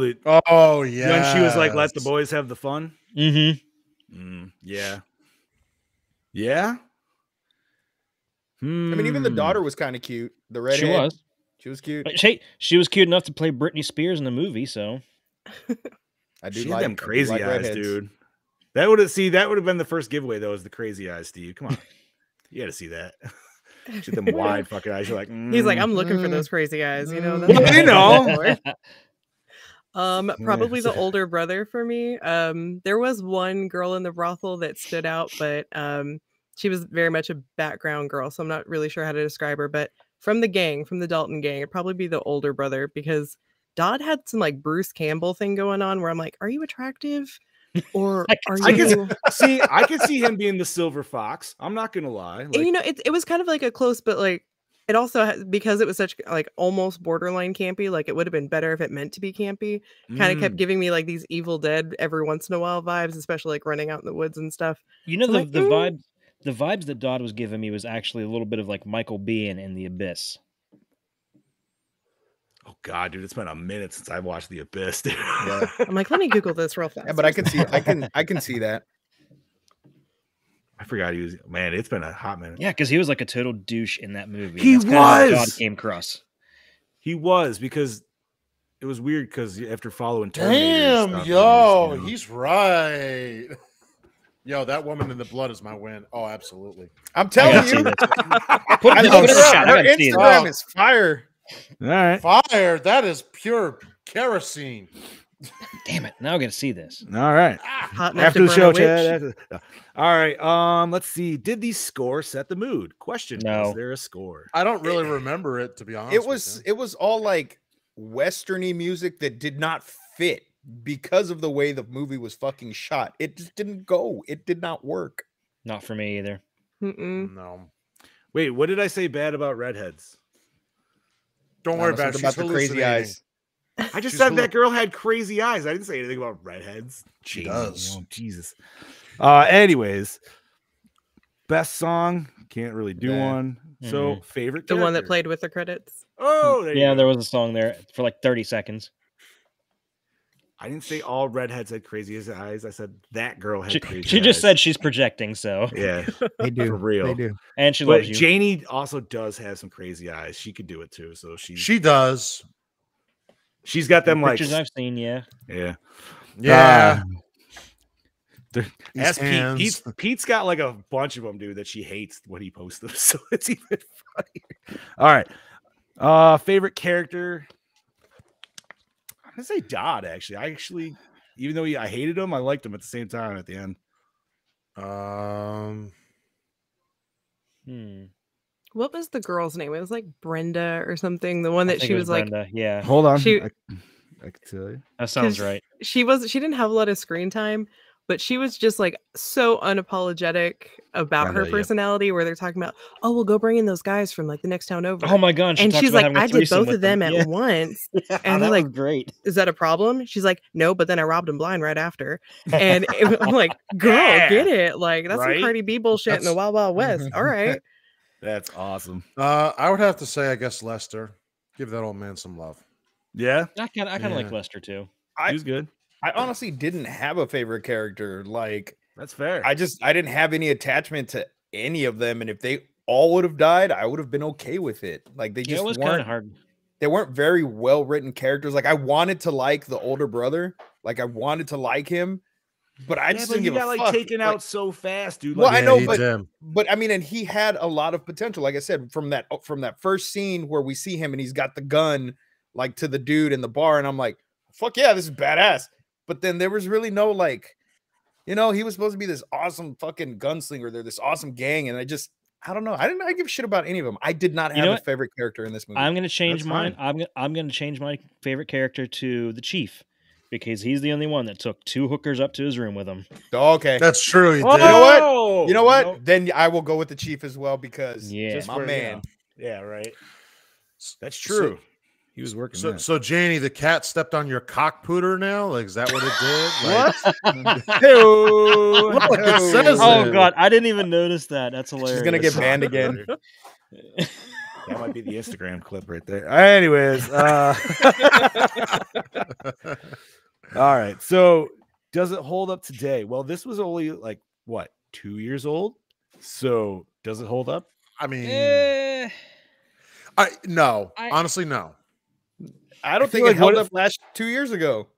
Yeah. when she was like, "Let the boys have the fun." Mm-hmm. Yeah. Yeah. I mean, even the daughter was kind of cute. The redhead. She was. She was cute. But she was cute enough to play Britney Spears in the movie. So I do She like had them crazy eyes, redheads. dude. That would have been the first giveaway though, is the crazy eyes, Steve. Come on. You gotta see that. She had them wide fucking eyes. You're like, He's like, I'm looking for those crazy eyes. You know. Well, what you I'm know. looking for. Probably the older brother for me. There was one girl in the brothel that stood out, but she was very much a background girl, so I'm not really sure how to describe her. But from the Dalton gang, it'd probably be the older brother because Dodd had some like Bruce Campbell thing going on where I'm like, are you attractive? Or are I you? can see him being the silver fox. I'm not gonna lie. And, you know, it was kind of like a close, but like it also has, because it was such like almost borderline campy. Like it would have been better if it meant to be campy. Kind of kept giving me like these Evil Dead every once in a while vibes, especially like running out in the woods and stuff. you know So, like, the vibes that Dodd was giving me was actually a little bit of like Michael Biehn in The Abyss. Oh god, dude, it's been a minute since I've watched The Abyss. Dude. Yeah. I'm like, let me Google this real fast. Yeah, but I can see. I can see that. I forgot he was. Man, it's been a hot minute. Yeah, because he was like a total douche in that movie. He That's kinda how was! Dodd came across. He was, because it was weird because after following Terminator and Damn, stuff, yo, you know. he's right. Yo, that woman in the blood is my win. Oh, absolutely. I'm telling gotta see you. this. I it looked in her the up. chat. I Her gotta see this. Instagram is fire. All right. Fire, that is pure kerosene. Damn it! Now I got to see this. All right. Hot enough After to the burn show, a witch. Chad. All right. Let's see. Did the score set the mood? Question. No. Was there a score? I don't really remember it, to be honest. It was all like westerny music that did not fit because of the way the movie was fucking shot. It just didn't go. It did not work. Not for me either. Mm-mm. No. Wait, what did I say bad about redheads? Don't worry about it. She's the crazy eyes. I just She's said that girl had crazy eyes. I didn't say anything about redheads. She Jeez, does. oh, Jesus. Anyways, best song. Can't really do Yeah. one. So favorite The one that character? played with the credits. Oh, there you Yeah, go. there was a song there for like 30 seconds. I didn't say all redheads had crazy eyes. I said that girl had crazy She eyes. just said she's projecting, so Yeah, They do. for real. They do. and she But loves you. Janie also does have some crazy eyes. She could do it too. So She does. she's got them like Pictures I've seen, yeah. yeah. Yeah. Ask Pete. hands. Pete's got like a bunch of them, dude, that she hates when he posts them. So it's even funnier. All right. Favorite character. I say Dodd. Actually, even though I hated him, I liked him at the same time at the end. What was the girl's name? It was like Brenda or something. The one that she was like. Brenda. Yeah. Hold on. She, I can tell you. That sounds right. She didn't have a lot of screen time, but she was just like so unapologetic about her personality. Where they're talking about, oh, we'll go bring in those guys from like the next town over. Oh my god! And she's like, I did both of them at once. And they're like, great. Is that a problem? She's like, no, but then I robbed him blind right after. And I'm like, girl, get it? Like that's some Cardi B bullshit in the Wild Wild West. All right. That's awesome. I would have to say, I guess Lester. Give that old man some love. Yeah, I kind of like Lester too. He was good. I honestly didn't have a favorite character. Like that's fair. I didn't have any attachment to any of them, and if they all would have died, I would have been okay with it. Like they just it was weren't hard. They weren't very well written characters. Like I wanted to like the older brother. Like I wanted to like him. But I just didn't give a fuck. Like taken out so fast, dude. Well, Like, I know, but I mean, and he had a lot of potential. Like I said, from that first scene where we see him and he's got the gun like to the dude in the bar, and I'm like, fuck yeah, this is badass. But then there was really no like, he was supposed to be this awesome fucking gunslinger. They're this awesome gang, and I don't know. I didn't give a shit about any of them. I did not have a favorite character in this movie. I'm gonna change mine. I'm gonna change my favorite character to the Chief. Because he's the only one that took 2 hookers up to his room with him. Okay. That's true. He did. You know what? Nope. Then I will go with the Chief as well because my for, man. Yeah, right. That's true. He was working. So Janie, the cat stepped on your cock pooter now? Like, is that what it did? Like, Look, it says it. God, I didn't even notice that. That's hilarious. She's gonna get banned again. That might be the Instagram clip right there. Anyways, all right. So does it hold up today? Well, this was only like what, 2 years old. So does it hold up? I mean, honestly, no. I don't think it held up last 2 years ago.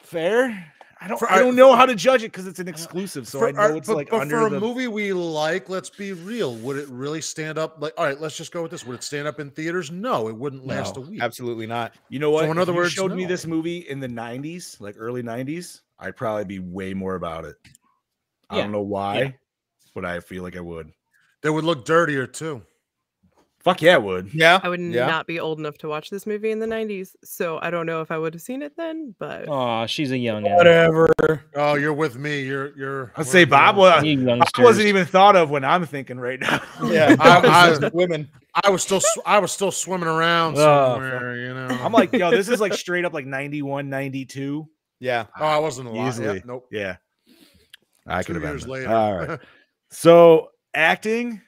Fair. I don't know how to judge it because it's an exclusive, so I know it's like but under for a movie we like. Let's be real. Would it really stand up? Like, all right, let's just go with this. Would it stand up in theaters? No, it wouldn't last a week. Absolutely not. You know what? So in other words, showed me this movie in the 90s, like early 90s, I'd probably be way more about it. I don't know why, but I feel like I would. They would look dirtier too. Fuck yeah, it would. Yeah. I would not be old enough to watch this movie in the 90s, so I don't know if I would have seen it then, but oh, she's a young whatever. Oh, you're with me. You're I'd say Bob wasn't even thought of when I'm thinking right now. Yeah, I was women. I was still swimming around somewhere, I'm like, yo, this is like straight up like 91, 92. Yeah. Oh, I wasn't alive. Easily. Yeah, nope. Yeah. I could have been. 2 years later. All right. So acting.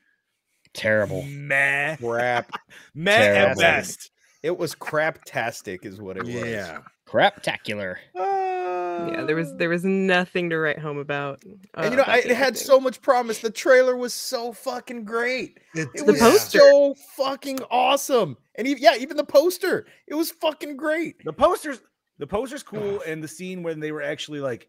Terrible. Meh. Crap. Meh at best. It was craptastic is what it was. Yeah. Craptacular. Yeah, there was nothing to write home about. And it had so much promise. The trailer was so fucking great. It was poster. so fucking awesome. And even the poster, it was fucking great. The poster's cool, and the scene when they were actually like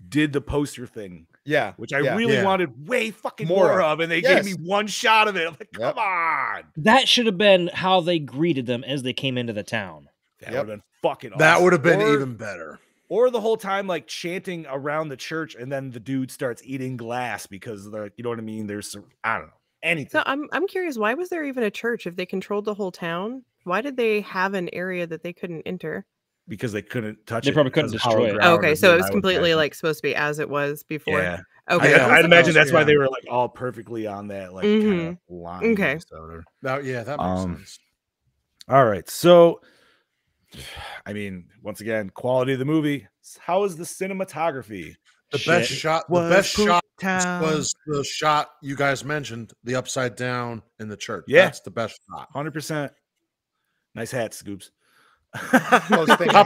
did the poster thing. Yeah. Which I really wanted way fucking more of, and they gave me one shot of it. I'm like, come on. That should have been how they greeted them as they came into the town. That would have been fucking awesome. That would have been even better. Or the whole time like chanting around the church, and then the dude starts eating glass because they're, you know what I mean? There's I don't know. Anything. So I'm curious, why was there even a church if they controlled the whole town? Why did they have an area that they couldn't enter? Because they couldn't touch it. They probably couldn't destroy it. Oh, okay, so it was completely like supposed to be as it was before. Yeah. Okay. I'd imagine that's why they were like all perfectly on that like kind of line. Okay. That makes sense. All right. So I mean, once again, quality of the movie. How is the cinematography? The best shot was the shot you guys mentioned, the upside down in the church. Yeah. That's the best shot. 100%. Nice hat, Scoops. Top of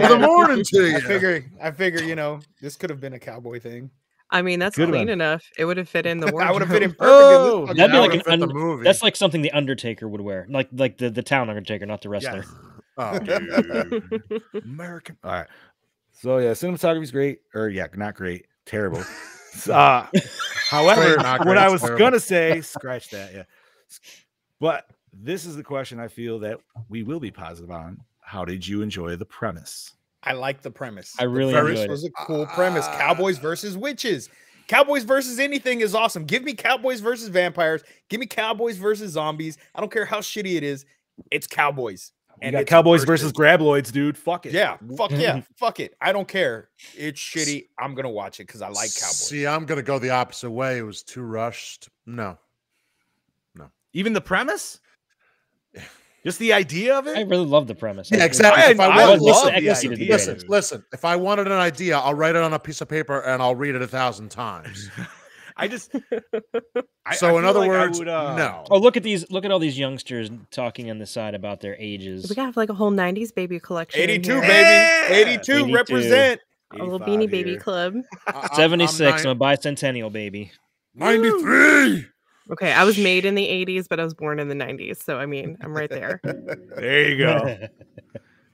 the morning to you. I figure, this could have been a cowboy thing. I mean, that's clean enough. It would have fit in the wardrobe. I would have fit in perfectly. That'd be like the movie. That's like something the Undertaker would wear, like the town Undertaker, not the wrestler. Oh, American. All right. So yeah, cinematography's great, or not great, terrible. However, what I was gonna say, scratch that. Yeah, but this is the question I feel that we will be positive on. how did you enjoy the premise? I like the premise. I really the premise enjoyed was it. a cool premise. Cowboys versus witches. Cowboys versus anything is awesome. Give me cowboys versus vampires. Give me cowboys versus zombies. I don't care how shitty it is. It's cowboys. And got Cowboys versus Grabloids, dude. Fuck it. Yeah, fuck yeah, fuck it. I don't care. It's shitty. I'm gonna watch it because I like cowboys. See, I'm gonna go the opposite way. It was too rushed. No. Even the premise? Just the idea of it? I really love the premise. Yeah, exactly. Listen. If I wanted an idea, I'll write it on a piece of paper and I'll read it 1,000 times. I just. So in other words, no. Oh, look at all these youngsters talking on the side about their ages. We got like a whole '90s baby collection. 82, baby. 82, represent. A little Beanie Baby club. 76. I'm a bicentennial baby. 93. Okay, I was made in the 80s, but I was born in the 90s. So, I mean, I'm right there. There you go.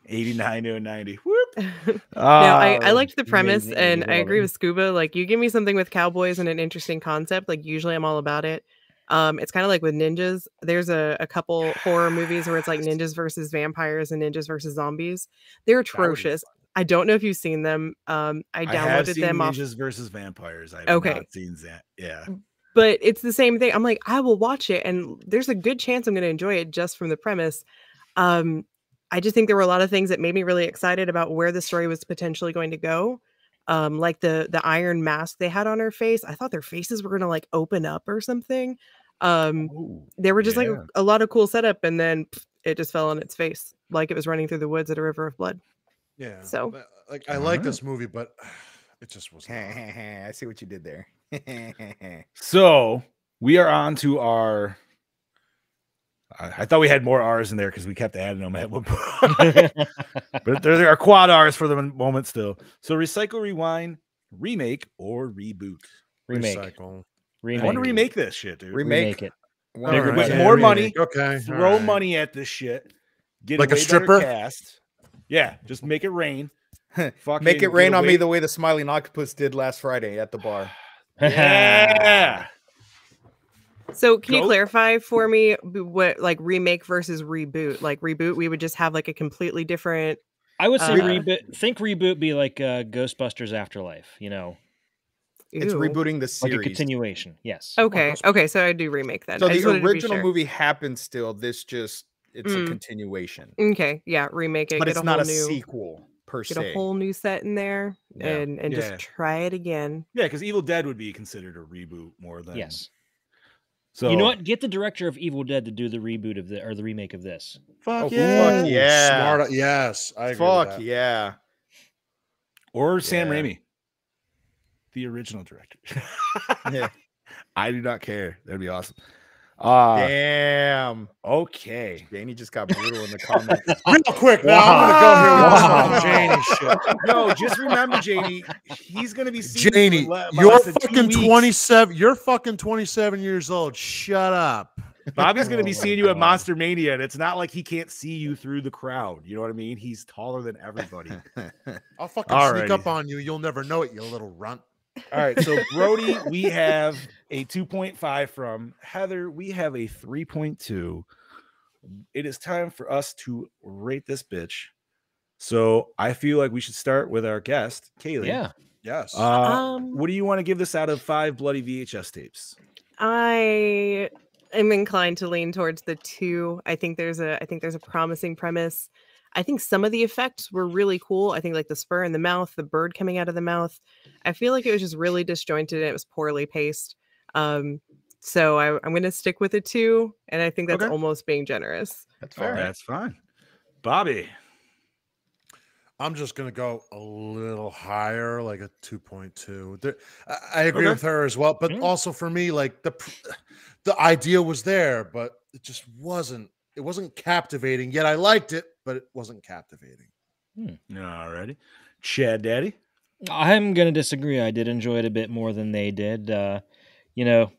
89 to 90. Whoop. No, I liked the premise, and I agree with Scuba. Like, you give me something with cowboys and an interesting concept, like, usually I'm all about it. It's kind of like with ninjas. There's a couple horror movies where it's like ninjas versus vampires and ninjas versus zombies. They're atrocious. I don't know if you've seen them. I downloaded them off Ninjas versus Vampires. I have not seen that. Yeah. But it's the same thing. I'm like, I will watch it, and there's a good chance I'm going to enjoy it just from the premise. I just think there were a lot of things that made me really excited about where the story was potentially going to go. Like the iron mask they had on her face. I thought their faces were going to like open up or something. There were just like a lot of cool setup, and then it just fell on its face like it was running through the woods at a river of blood. Yeah. So like I like this movie, but it just wasn't. I see what you did there. So we are on to our. I thought we had more R's in there because we kept adding them at one point. But there are quad R's for the moment still. So recycle, rewind, remake, or reboot. Remake. Recycle. I want to remake this shit, dude. Remake it. With more money. Okay. Throw money at this shit. Get like a a stripper cast. Yeah, just make it rain. Make it rain on me the way the Smiling Octopus did last Friday at the bar. Yeah. So can you clarify for me what like remake versus reboot? Like reboot, we would just have like a completely different. I would say reboot. Think reboot be like Ghostbusters Afterlife. You know, it's rebooting the series, like a continuation. Yes. Okay. Okay. So I do remake then. So the original movie happens still. This just it's a continuation. Okay. Yeah. Remake it. But get it's a not whole a new, sequel per se. Get a whole new set in there and just try it again. Yeah, because Evil Dead would be considered a reboot more than So you know what? Get the director of Evil Dead to do the reboot of the remake of this. Fuck yeah! Smart. Yes, I agree. Fuck yeah! Or Sam Raimi, the original director. Yeah, I do not care. That'd be awesome. Damn. Okay. Janie just got brutal in the comments. Real quick, now I'm gonna go here with Janie shit. No, just remember, Janie, he's gonna be Janie. You're fucking 27. You're fucking 27 years old. Shut up. Bobby's gonna be seeing you at Monster Mania, and it's not like he can't see you through the crowd. You know what I mean? He's taller than everybody. I'll fucking sneak up on you. You'll never know it, you little runt. All right, so Brody, we have a 2.5 from Heather. We have a 3.2. It is time for us to rate this bitch. So I feel like we should start with our guest, Kaylee. Yeah. Yes. What do you want to give this out of 5 bloody VHS tapes? I am inclined to lean towards the 2. I think there's a promising premise. I think some of the effects were really cool. I think like the spur in the mouth, the bird coming out of the mouth. I feel like it was just really disjointed and it was poorly paced. So I'm going to stick with a 2, and I think that's almost being generous. That's fair. That's fine. Bobby. I'm just going to go a little higher, like a 2.2. I agree with her as well. But also for me, like the idea was there, but it just wasn't captivating. Yet I liked it, but it wasn't captivating. Alrighty. Chad Daddy. I'm going to disagree. I did enjoy it a bit more than they did. You know,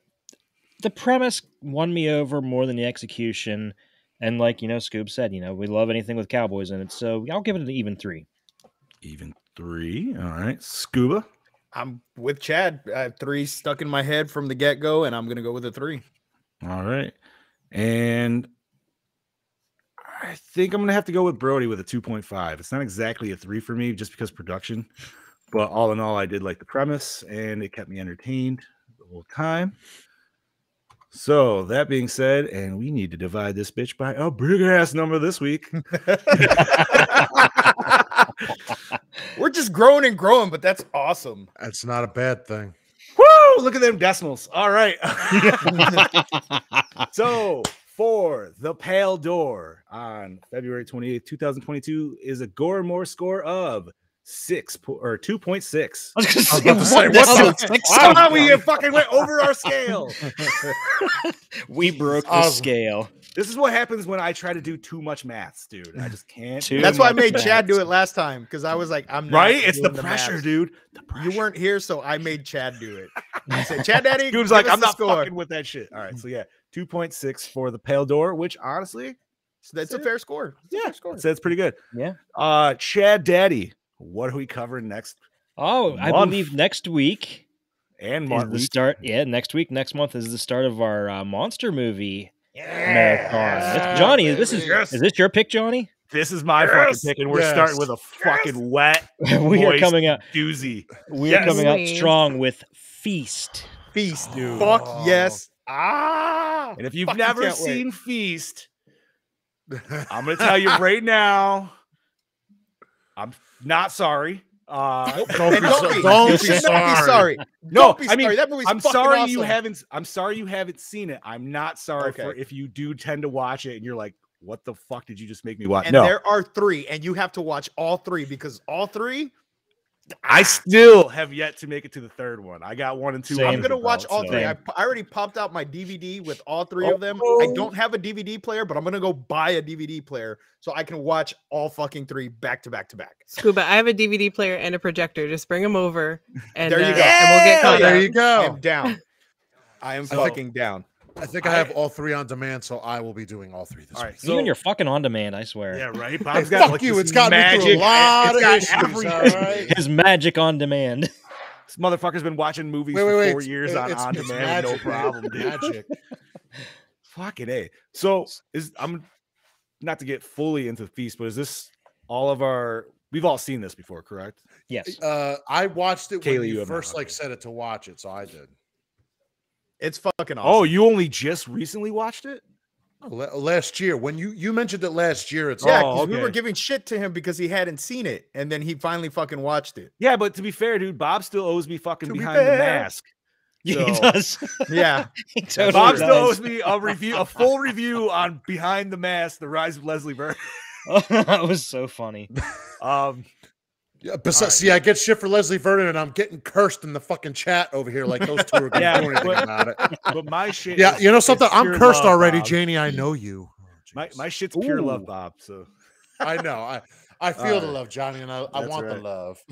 the premise won me over more than the execution. And like, you know, Scoob said, you know, we love anything with cowboys in it. So I'll give it an even 3. Even 3. All right. Scuba. I'm with Chad. I have 3 stuck in my head from the get-go, and I'm going to go with a 3. All right. And I think I'm gonna have to go with Brody with a 2.5. It's not exactly a 3 for me, just because production, but all in all, I did like the premise and it kept me entertained the whole time. So that being said, and we need to divide this bitch by a big ass number this week. We're just growing and growing, but that's awesome. That's not a bad thing. Woo! Look at them decimals. All right. So for The Pale Door on February 28th, 2022 is a Gore More score of 2.6. I was gonna say, what the Wow, we fucking went over our scale. We broke the scale. This is what happens when I try to do too much maths, dude. I just can't. That's why I made Chad do it last time, because I was like, I'm not right. It's the doing pressure, maths. dude. The pressure. You weren't here, so I made Chad do it. I said, Chad, Daddy, dude's like, I'm not fucking with that shit. All right, so yeah, 2.6 for The Pale Door, which honestly, that's a fair score. Yeah, so it's pretty good. Yeah. Chad, Daddy, what are we covering next? Oh, I believe next week and is the start. Yeah, next month is the start of our monster movie marathon. Johnny, is this your pick, Johnny? This is my fucking pick, and we're starting with a fucking wet. We are coming out doozy. We are coming out strong with Feast. Feast, dude. Fuck yes. And if you've never seen Feast, I'm gonna tell you right now, I'm not sorry. Don't be sorry. No, be I mean, sorry. That movie's I'm fucking sorry awesome. you haven't. I'm sorry you haven't seen it. I'm not sorry Okay. for if you do tend to watch it and you're like, what the fuck did you just make me watch? And No, there are 3, and you have to watch all 3, because all 3. I still have yet to make it to the third one. I got 1 and 2. I'm gonna watch all 3. Same. I already popped out my DVD with all 3 of them. I don't have a DVD player, but I'm gonna go buy a DVD player so I can watch all fucking 3 back to back to back. Scuba, I have a DVD player and a projector. Just bring them over, and There you go. and we'll get caught There up. you go. I'm down. I am fucking down. I think I have all 3 on demand, so I will be doing all 3 this week. So, Even you're fucking on demand, I swear. yeah, right. Hey, Bob's got fuck you! this It's got me through a magic. lot of It's got issues. everything. All right? His magic on demand. This motherfucker's been watching movies for 4 years on It's demand, no magic, problem, dude. Magic. Fucking A. So I'm not to get fully into Feast, but is this all of our? We've all seen this before, correct? Yes. I watched it Kaylee, when you you have not, first okay. said it to watch it, so I did. It's fucking awesome. Oh, you only just recently watched it? Last year, when you mentioned it last year, it's Yeah, Oh, because we okay. were giving shit to him because he hadn't seen it, and then he finally fucking watched it. Yeah, but to be fair, dude, Bob still owes me fucking To be Behind the fair. Mask. Yeah, he So- does. Yeah, He totally Bob still does. owes me a full review on Behind the Mask: The Rise of Leslie Vernon. That was so funny. Yeah, besides, see, I get shit for Leslie Vernon, and I'm getting cursed in the fucking chat over here like those two are going to do anything about it. But my shit. Yeah, is- you know something? is I'm pure cursed love, already, Bob. Janie. I know you. My shit's pure love, Ooh. Bob. So I know. I feel the right. love, Johnny, and I That's want the right. love.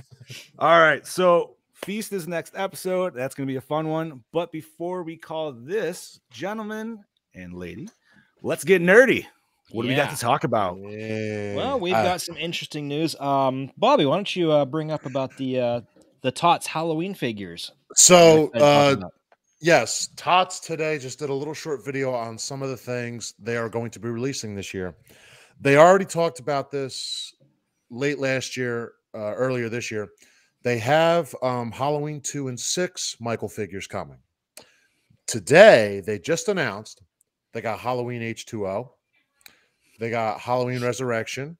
all right, so Feast is next episode. That's gonna be a fun one. But before we call this, gentlemen and lady, let's get nerdy. What do we got Yeah. to talk about? Well, we've got some interesting news. Bobby, why don't you bring up about the Tots Halloween figures? So, That I talked about. yes, Tots today just did a little short video on some of the things they are going to be releasing this year. They already talked about this late last year, earlier this year. They have Halloween 2 and 6 Michael figures coming. Today, they just announced they got Halloween H2O. They got Halloween Resurrection.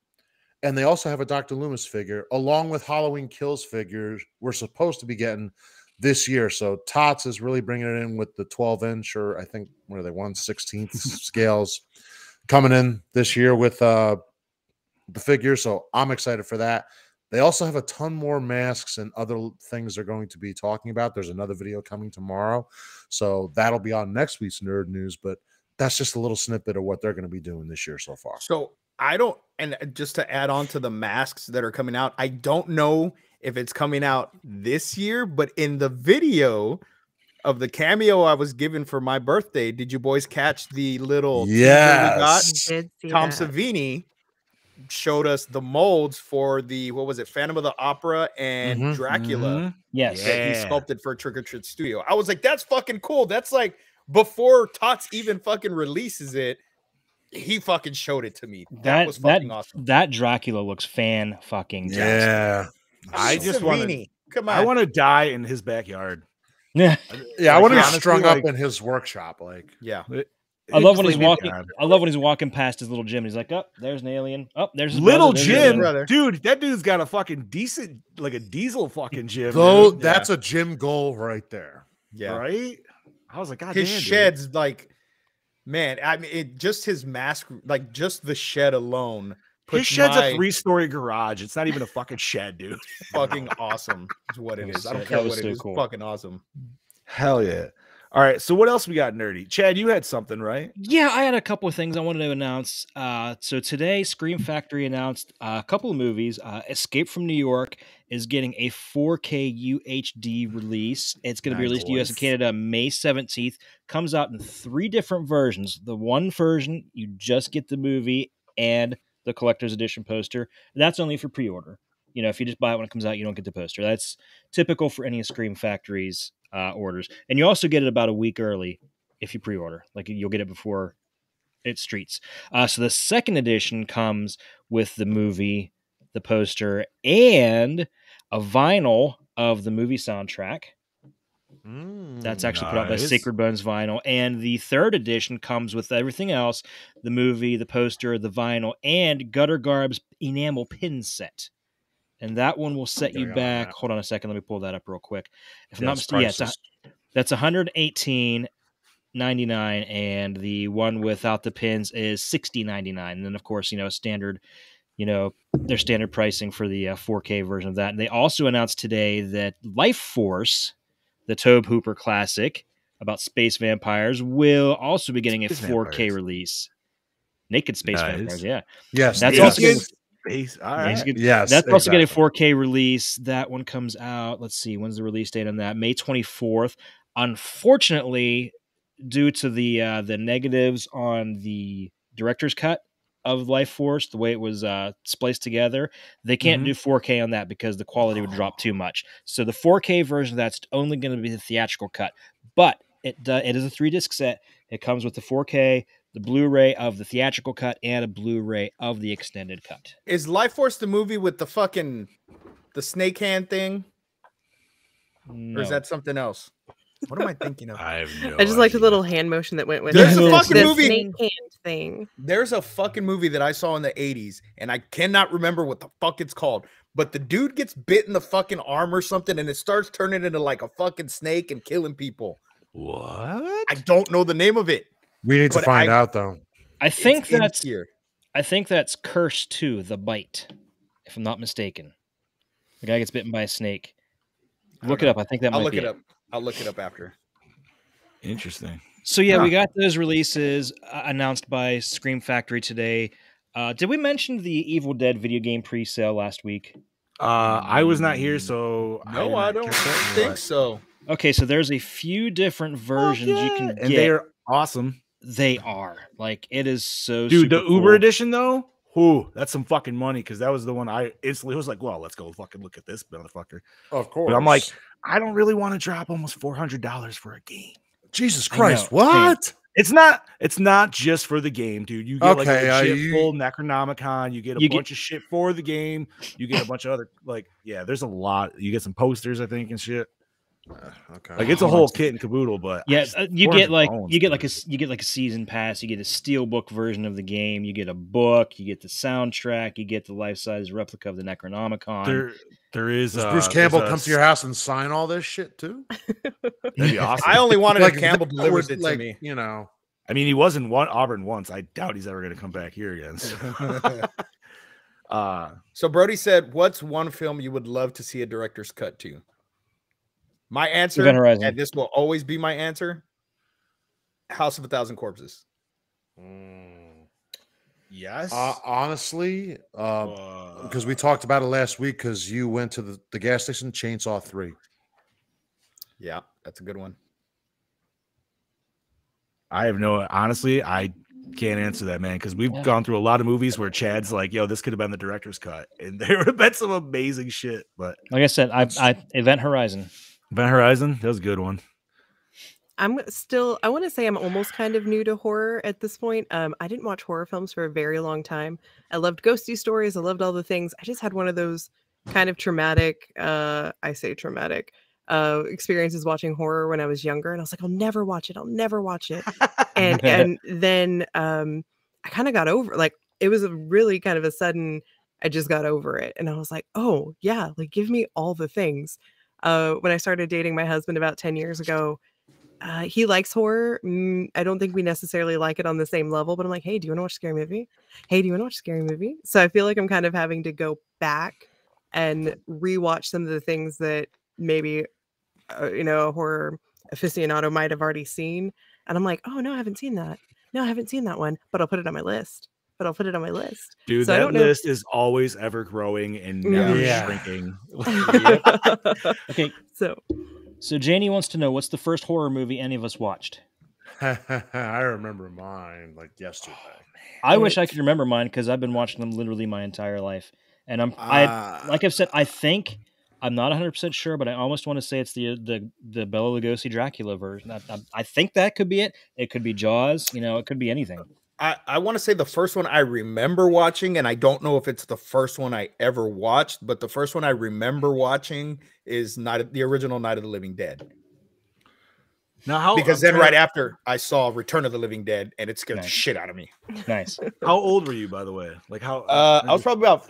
And they also have a Dr. Loomis figure, along with Halloween Kills figures we're supposed to be getting this year. So Tots is really bringing it in with the 12-inch, or I think, what are they, 1/16 scales coming in this year with the figure. So I'm excited for that. They also have a ton more masks and other things they're going to be talking about. There's another video coming tomorrow. So that'll be on next week's Nerd News, but that's just a little snippet of what they're going to be doing this year so far. So I don't, and just to add on to the masks that are coming out, I don't know if it's coming out this year, but in the video of the cameo I was given for my birthday, did you boys catch the little teaser we got? Yes. Did see Tom that. Savini showed us the molds for the, what was it, Phantom of the Opera and Mhm, Dracula Yes. that he Yeah. sculpted for Trick or Treat Studio. I was like, that's fucking cool. That's like before Tots even fucking releases it. he fucking showed it to me. That was fucking awesome. That Dracula looks fan fucking Yeah. I just want to. Come on. I want to die in his backyard. Yeah, yeah. I want to be honestly, strung like- up in his workshop. Like, Yeah. I love when Just he's leave me walking. down. I love when he's walking past his little gym. He's like, "Oh, there's an alien. Oh, there's his Little brother, there's his Jim, brother." dude, that dude's got a fucking decent, like a diesel fucking gym. though, dude. that's a gym goal right there. Yeah. Right. I was like, God His damn, dude. sheds, like, man, I mean, just his mask, like, just the shed alone. His puts shed's my a 3-story garage. It's not even a fucking shed, dude. fucking awesome. Is what it That is. was I don't so- care that was what it so is. cool. Fucking awesome. Hell yeah. All right. So what else we got, nerdy? Chad, you had something, right? Yeah, I had a couple of things I wanted to announce. So today, Scream Factory announced a couple of movies. Escape from New York is getting a 4K UHD release. It's going to be released in US and Canada May 17th. Comes out in 3 different versions. The one version, you just get the movie and the collector's edition poster. That's only for pre-order. You know, if you just buy it when it comes out, you don't get the poster. That's typical for any of Scream Factory's orders. And you also get it about a week early if you pre-order. Like, you'll get it before it streets. So the second edition comes with the movie, the poster, and a vinyl of the movie soundtrack. That's actually put out by Nice. Sacred Bones Vinyl. And the third edition comes with everything else, the movie, the poster, the vinyl, and Gutter Garb's enamel pin set. And that one will set you back. Hold on a second. Let me pull that up real quick. If I'm not mistaken, that's $118.99, and the one without the pins is $60.99. And then, of course, standard, their standard pricing for the 4K version of that. And they also announced today that Life Force, the Tobe Hooper classic about space vampires, will also be getting a 4K release. Naked space vampires, yeah. Yes, that's yes. also getting, Space. All right. Yes, that's also getting a exactly. 4K release. That one comes out. Let's see, when's the release date on that? May 24th. Unfortunately, due to the negatives on the director's cut of Life Force, the way it was spliced together, they can't do 4K on that because the quality would drop too much. So the 4K version, that's only going to be the theatrical cut. But it is a 3-disc set. It comes with the 4K, the Blu-ray of the theatrical cut, and a Blu-ray of the extended cut. Is Life Force the movie with the snake hand thing? No. Or is that something else? What am I thinking of? I have no I just like the little hand motion that went with There's it. a fucking The movie. snake hand thing. There's a fucking movie that I saw in the 80s, and I cannot remember what the fuck it's called. But the dude gets bit in the fucking arm or something, and it starts turning into like a fucking snake and killing people. What? I don't know the name of it. We need to But find out though. I think It's in that's here. I think that's Curse 2, The Bite, if I'm not mistaken. The guy gets bitten by a snake. Look it up. I think that I'll might look be it up. I'll look it up after. Interesting. So yeah, we got those releases announced by Scream Factory today. Did we mention the Evil Dead video game pre-sale last week? I was not here, so No, I don't think so. Okay, so there's a few different versions you can get. And they are awesome. They are. Like, it is so Dude, super the Uber cool. edition though, whoo, that's some fucking money because that was the one I instantly was like, well, let's go fucking look at this motherfucker. Of course. But I'm like, I don't really want to drop almost $400 for a game. Jesus I Christ, know. what? It's not just for the game, dude. You get like a legit full Necronomicon, you get a bunch of shit for the game, you get a bunch of other there's a lot. You get some posters, I think, and shit. Okay. Like it's a whole kit and caboodle, but Yeah, you get like bones, you get like a season pass. You get a steelbook version of the game. You get a book. You get the soundtrack. You get the life-size replica of the Necronomicon. there is Does Bruce Campbell come to your house and sign all this shit too? That'd be awesome. I only wanted Like, if Campbell that delivers was, it like, to me. You know. I mean, he was in Auburn once. I doubt he's ever going to come back here again. So Brody said, "What's one film you would love to see a director's cut to?" My answer, Event Horizon. and this will always be my answer: House of a Thousand Corpses. Yes. Honestly, because we talked about it last week because you went to the gas station, Chainsaw 3. Yeah, that's a good one. Honestly, I can't answer that, man, because we've gone through a lot of movies where Chad's like, yo, this could have been the director's cut. And there would have been some amazing shit. But like I said, I Event Horizon. Event Horizon, that was a good one. I want to say I'm almost kind of new to horror at this point. I didn't watch horror films for a very long time. I loved ghosty stories. I loved all the things. I just had one of those kind of traumatic, I say traumatic, experiences watching horror when I was younger. And I was like, I'll never watch it. I'll never watch it. And then I kind of got over, like, it was a really kind of a sudden, I just got over it. And I was like, oh yeah, like give me all the things. When I started dating my husband about 10 years ago, he likes horror. I don't think we necessarily like it on the same level, but I'm like, hey, do you want to watch a scary movie? Hey, do you want to watch a scary movie? So I feel like I'm kind of having to go back and rewatch some of the things that maybe, a horror aficionado might have already seen. And I'm like, oh, no, I haven't seen that. No, I haven't seen that one, but I'll put it on my list. Dude, so that list is always ever growing and never shrinking. Okay. So Janie wants to know, what's the first horror movie any of us watched? I remember mine like yesterday. I wish I could remember mine because I've been watching them literally my entire life. And like I've said, I think I'm not 100% sure, but I almost want to say it's the Bela Lugosi Dracula version. I think that could be it. It could be Jaws. It could be anything. I want to say the first one I remember watching, and I don't know if it's the first one I ever watched, but the first one I remember watching is not the original Night of the Living Dead. Now, because then right after I saw Return of the Living Dead, and it scared the shit out of me. Nice. How old were you, by the way? Like how? I was probably about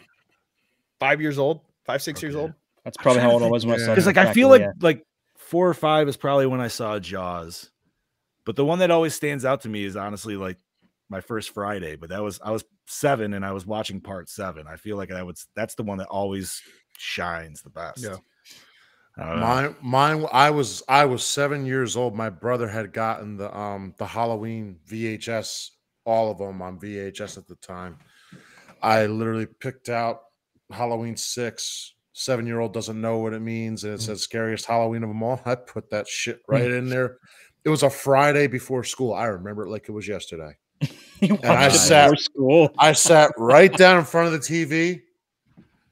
5 years old, 5-6 years old. That's probably how old I was when I saw. Because I feel like 4 or 5 is probably when I saw Jaws, but the one that always stands out to me is honestly like my first Friday. But I was 7 and I was watching part 7. I feel like that's the one that always shines the best. Yeah. Mine. I was 7 years old. My brother had gotten the Halloween VHS, all of them on VHS at the time. I literally picked out Halloween 6. 7-year-old doesn't know what it means, and it says scariest Halloween of them all. I put that shit right in there. It was a Friday before school. I remember it like it was yesterday. And I sat right down in front of the TV.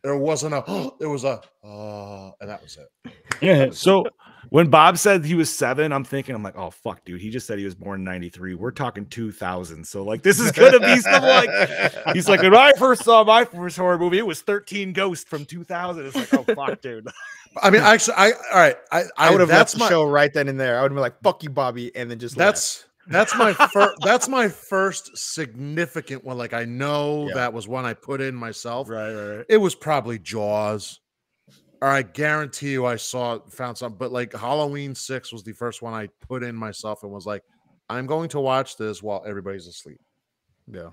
There wasn't a, there was a, and that was it. Yeah. So when Bob said he was 7, I'm like, oh fuck, dude. He just said he was born in 93. We're talking 2000. So like, this is gonna be some like. He's like, when I first saw my first horror movie, it was 13 Ghosts from 2000. It's like, oh fuck, dude. I mean, actually, all right. I would have left the show right then and there. I would have been like, fuck you, Bobby, and then just that's my first. That's my first significant one. Like I know that was one I put in myself. Right. It was probably Jaws. Or I guarantee you, I found something. But like Halloween 6 was the first one I put in myself and was like, I'm going to watch this while everybody's asleep. Yeah,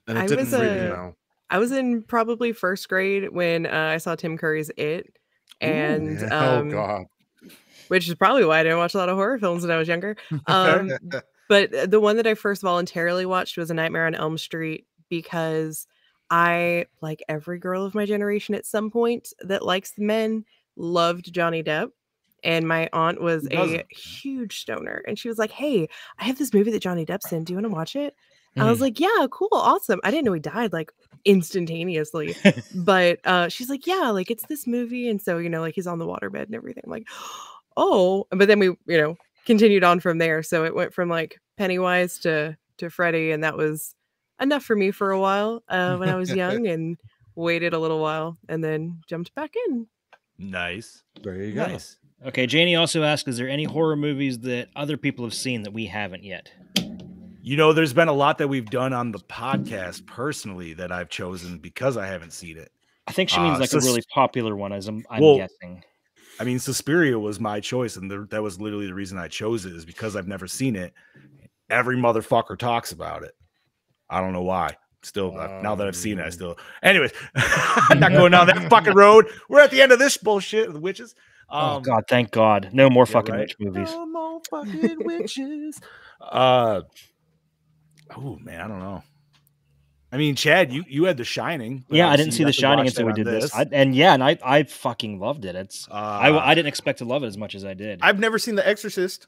and it didn't really. I was in probably first grade when I saw Tim Curry's It, and oh god, which is probably why I didn't watch a lot of horror films when I was younger. But the one that I first voluntarily watched was A Nightmare on Elm Street, because I, like every girl of my generation at some point that likes men, loved Johnny Depp. And my aunt was a huge stoner. And she was like, hey, I have this movie that Johnny Depp's in. Do you want to watch it? I was like, yeah, cool, awesome. I didn't know he died like instantaneously. But she's like, yeah, like it's this movie. And so, like he's on the waterbed and everything. I'm like, oh. But then we, continued on from there. So it went from like Pennywise to Freddy. And that was enough for me for a while when I was young, and waited a little while and then jumped back in. Nice. There you go. Nice. Okay, Janie also asked, is there any horror movies that other people have seen that we haven't yet? There's been a lot that we've done on the podcast personally that I've chosen because I haven't seen it. I think she means like a really popular one, as I'm guessing. I mean, Suspiria was my choice, and that was literally the reason I chose it, is because I've never seen it. Every motherfucker talks about it. I don't know why. Still, now that I've seen it, I still. Anyways, I'm not going down that fucking road. We're at the end of this bullshit with the witches. Oh God, thank God, no more fucking witch movies. No more fucking witches. Oh man, I don't know. I mean, Chad, you had The Shining. Yeah, I didn't see The Shining until we did this. I fucking loved it. It's I didn't expect to love it as much as I did. I've never seen The Exorcist.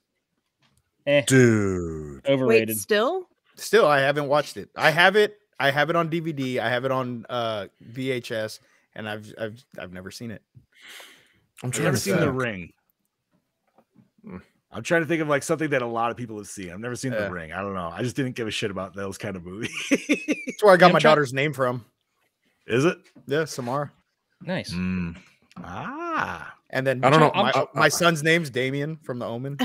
Dude, overrated. Wait, still, I haven't watched it. I have it on DVD. I have it on VHS, and I've never seen it. I've never seen The Ring. I'm trying to think of like something that a lot of people have seen. I've never seen Yeah. The Ring. I don't know. I just didn't give a shit about those kind of movies. That's where I got my daughter's name from. Is it? Yeah, Samara. Nice. Ah. And then I don't know. My son's name's Damien from The Omen.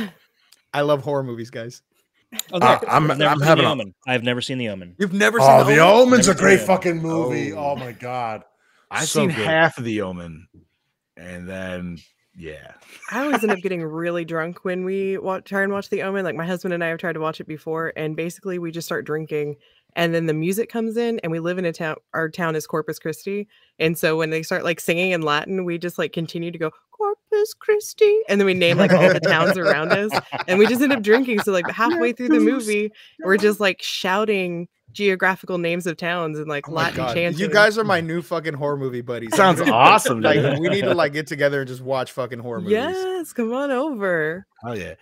I love horror movies, guys. Oh, I'm having a... I've never seen The Omen. You've never seen The Omen's a Never great seen it. fucking movie. Oh my god. I've So seen good. half of The Omen. And then yeah. I always end up getting really drunk when we try and watch The Omen. Like my husband and I have tried to watch it before, and basically we just start drinking, and then the music comes in, and we live in a town. Our town is Corpus Christi, and so when they start like singing in Latin, we just like continue to go Corpus Christi, and then we name like all the towns around us, and we just end up drinking. So like halfway through the movie, we're just like shouting geographical names of towns and like Latin chanting. You guys are my new fucking horror movie buddies. Sounds awesome. Like Dude. we need to like get together and just watch fucking horror movies. Yes, come on over. Oh yeah.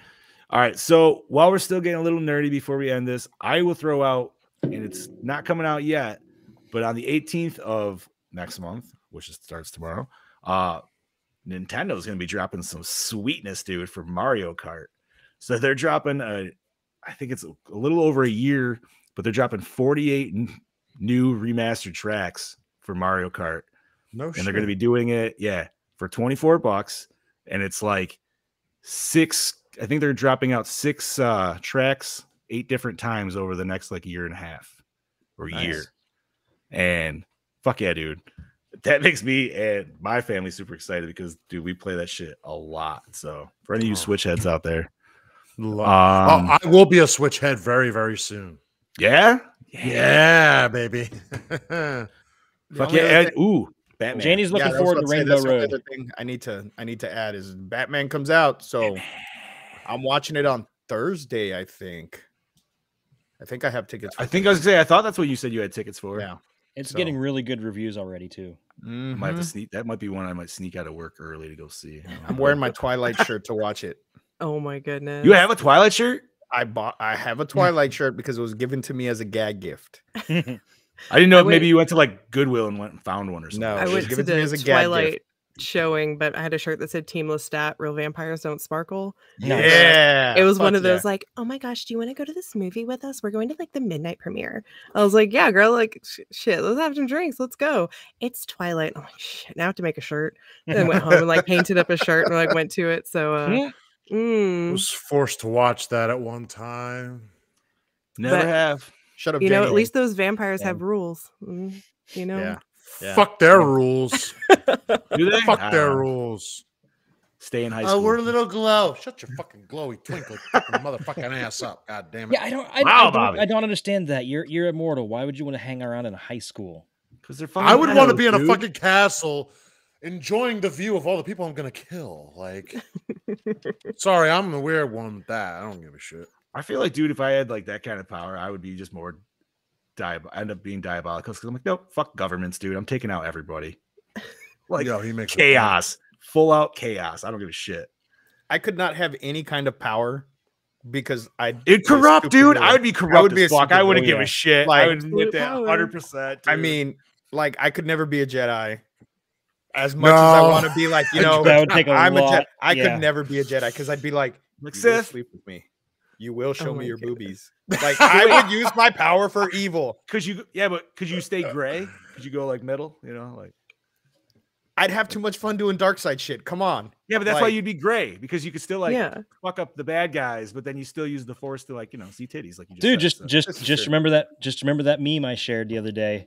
All right. So while we're still getting a little nerdy before we end this, I will throw out, and it's not coming out yet, but on the 18th of next month, which starts tomorrow, Nintendo is going to be dropping some sweetness, dude, for Mario Kart. So they're dropping I think it's a little over a year, but they're dropping 48 new remastered tracks for Mario Kart. No shit. And they're going to be doing it, for $24. And it's like I think they're dropping out 6 tracks 8 different times over the next like year and a half or year. And fuck yeah, dude. That makes me and my family super excited because, dude, we play that shit a lot. So for any of you Switch heads out there, I will be a Switch head very, very soon. Yeah, baby. Fuck yeah! Ooh, Batman. Janie's looking forward to Rainbow Road. The thing I need to add is Batman comes out, so I'm watching it on Thursday. I think I have tickets. I think I was gonna say I thought that's what you said you had tickets for. Yeah, it's getting really good reviews already too. I might have to sneak. That might be one I might sneak out of work early to go see. I'm wearing my Twilight shirt to watch it. Oh my goodness! You have a Twilight shirt? I have a Twilight shirt because it was given to me as a gag gift. I didn't know if maybe you went to like Goodwill and went and found one or something. No, I went to the Twilight showing, but I had a shirt that said "Team Lestat, real vampires don't sparkle." Yeah, it was one of those like, oh my gosh, do you want to go to this movie with us? We're going to like the midnight premiere. I was like, yeah, girl, like shit, let's have some drinks, let's go. It's Twilight. I'm like, shit, now I have to make a shirt. And then went home and like painted up a shirt and like went to it. So I was forced to watch that at one time. Never have. Shut up, you know, Jenny. at least those vampires have rules. You know, Fuck their rules. Do they? Fuck their rules. Stay in high school. Oh, we're a little glow. Shut your fucking glowy twinkly fucking motherfucking ass up. God damn it. Yeah, I don't understand that. You're immortal. Why would you want to hang around in a high school? Because they're fun. I would want to be in a fucking castle enjoying the view of all the people I'm gonna kill. Like, sorry, I'm the weird one with that. I don't give a shit. I feel like, dude, if I had like that kind of power, I would be just more end up being diabolical because I'm like, nope, fuck governments, dude. I'm taking out everybody. Like, he makes chaos, full out chaos. I don't give a shit. I could not have any kind of power because it'd corrupt, dude. I would be corrupt as fuck. I wouldn't give a shit. Like, I would admit that 100%. I mean, like, I could never be a Jedi. As much as I want to be like, you know, that would take I'm a Jedi. I yeah. could never be a Jedi because I'd be like, you will Sith, sleep with me. You will show me your boobies. Like, I would use my power for evil. Could you stay gray? Could you go like middle? You know, like I'd have too much fun doing dark side shit. Come on. Yeah, but that's why you'd be gray because you could still like fuck up the bad guys, but then you still use the Force to like see titties. Like you just dude, said, just remember that. Just remember that meme I shared the other day.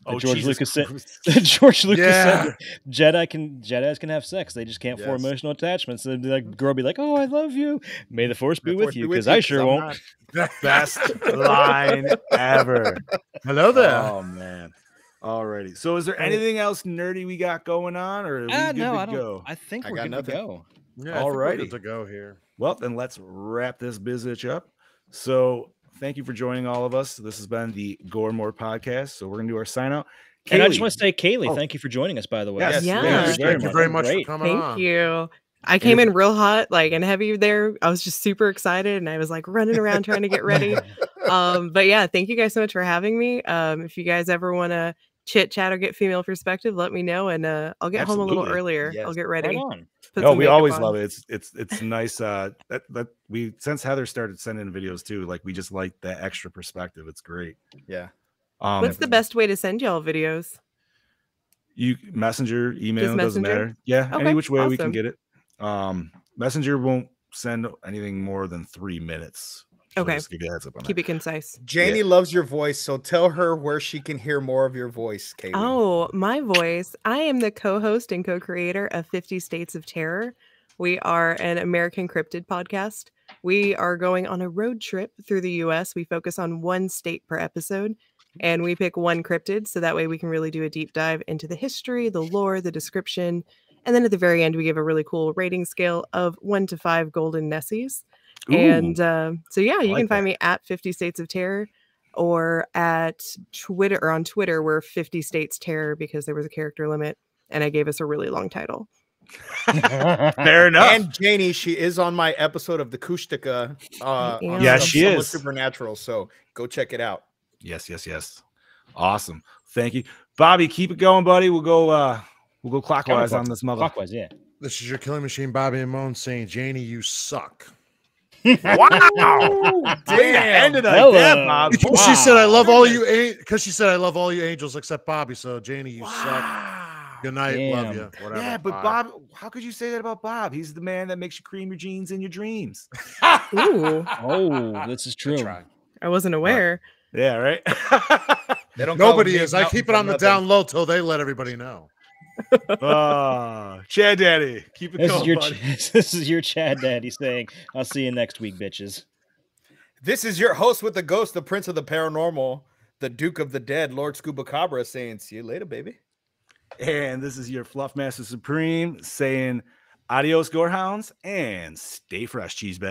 George Jesus Lucas said. Christ. George Lucas said Jedis can have sex. They just can't form emotional attachments. So the girl be like, "Oh, I love you. May the Force be with you," because I sure won't. Best line ever. Hello there. Oh man. Alrighty. So is there anything else nerdy we got going on, or are we good no, to I don't. go? I think we're good to go. Yeah, alrighty. Good to go here. Well, then let's wrap this bitch up. So thank you for joining all of us. This has been the Gore More podcast. So we're gonna do our sign out. And I just want to say, Kaylee, thank you for joining us. By the way, Yes. Thank you very much for coming on. Thank you. I came in real hot, like, and heavy there. I was just super excited, and I was like running around trying to get ready. But yeah, thank you guys so much for having me. If you guys ever want to chit chat or get female perspective, let me know, and I'll get home a little Absolutely. earlier. Yes. I'll get ready. Right on. Put No, some we makeup always on. love it. It's nice. That we since Heather started sending videos too, like we just like that extra perspective. It's great. Yeah. What's the best way to send y'all videos? You messenger, email, Just doesn't Messenger? matter. Yeah, any Okay, which way we can awesome. get it. Messenger won't send anything more than 3 minutes. So Okay. just give you a heads up on Keep that. it concise. Janie loves your voice, so tell her where she can hear more of your voice, Kaylee. Oh, my voice. I am the co-host and co-creator of 50 States of Terror. We are an American cryptid podcast. We are going on a road trip through the US. We focus on one state per episode, and we pick one cryptid, so that way we can really do a deep dive into the history, the lore, the description, and then at the very end we give a really cool rating scale of 1 to 5 golden Nessies. And so yeah, you like can find me at 50 States of Terror, or at Twitter, or on Twitter we're 50 States Terror, because there was a character limit and I gave us a really long title. Fair enough. And Janie, she is on my episode of the Kustika. am. Yeah, of she Somewhat is. Supernatural. So go check it out. Yes. Awesome. Thank you, Bobby. Keep it going, buddy. We'll go clockwise on this mother. Clockwise, yeah. This is your killing machine, Bobby and Moan, saying, Janie, you suck. Wow. Damn. Bob. Because she said, I love all you because she said, I love all you angels except Bobby. So, Janie, you suck. Good night. Love Damn. you. Whatever. Yeah, but Bye. Bob, how could you say that about Bob? He's the man that makes you cream your jeans in your dreams. Ooh, Oh, this is true. Try. I wasn't aware. Yeah, right. They don't call Nobody me is. I Mountain keep it for on the nothing. down low till they let everybody know. Chad Daddy, keep it This going, is your buddy. this is your Chad Daddy saying, "I'll see you next week, bitches." This is your host with the ghost, the prince of the paranormal, the Duke of the Dead, Lord Scuba Cabra, saying, "See you later, baby." And this is your Fluff Master Supreme saying, adios, Gorehounds, and stay fresh, cheese bag.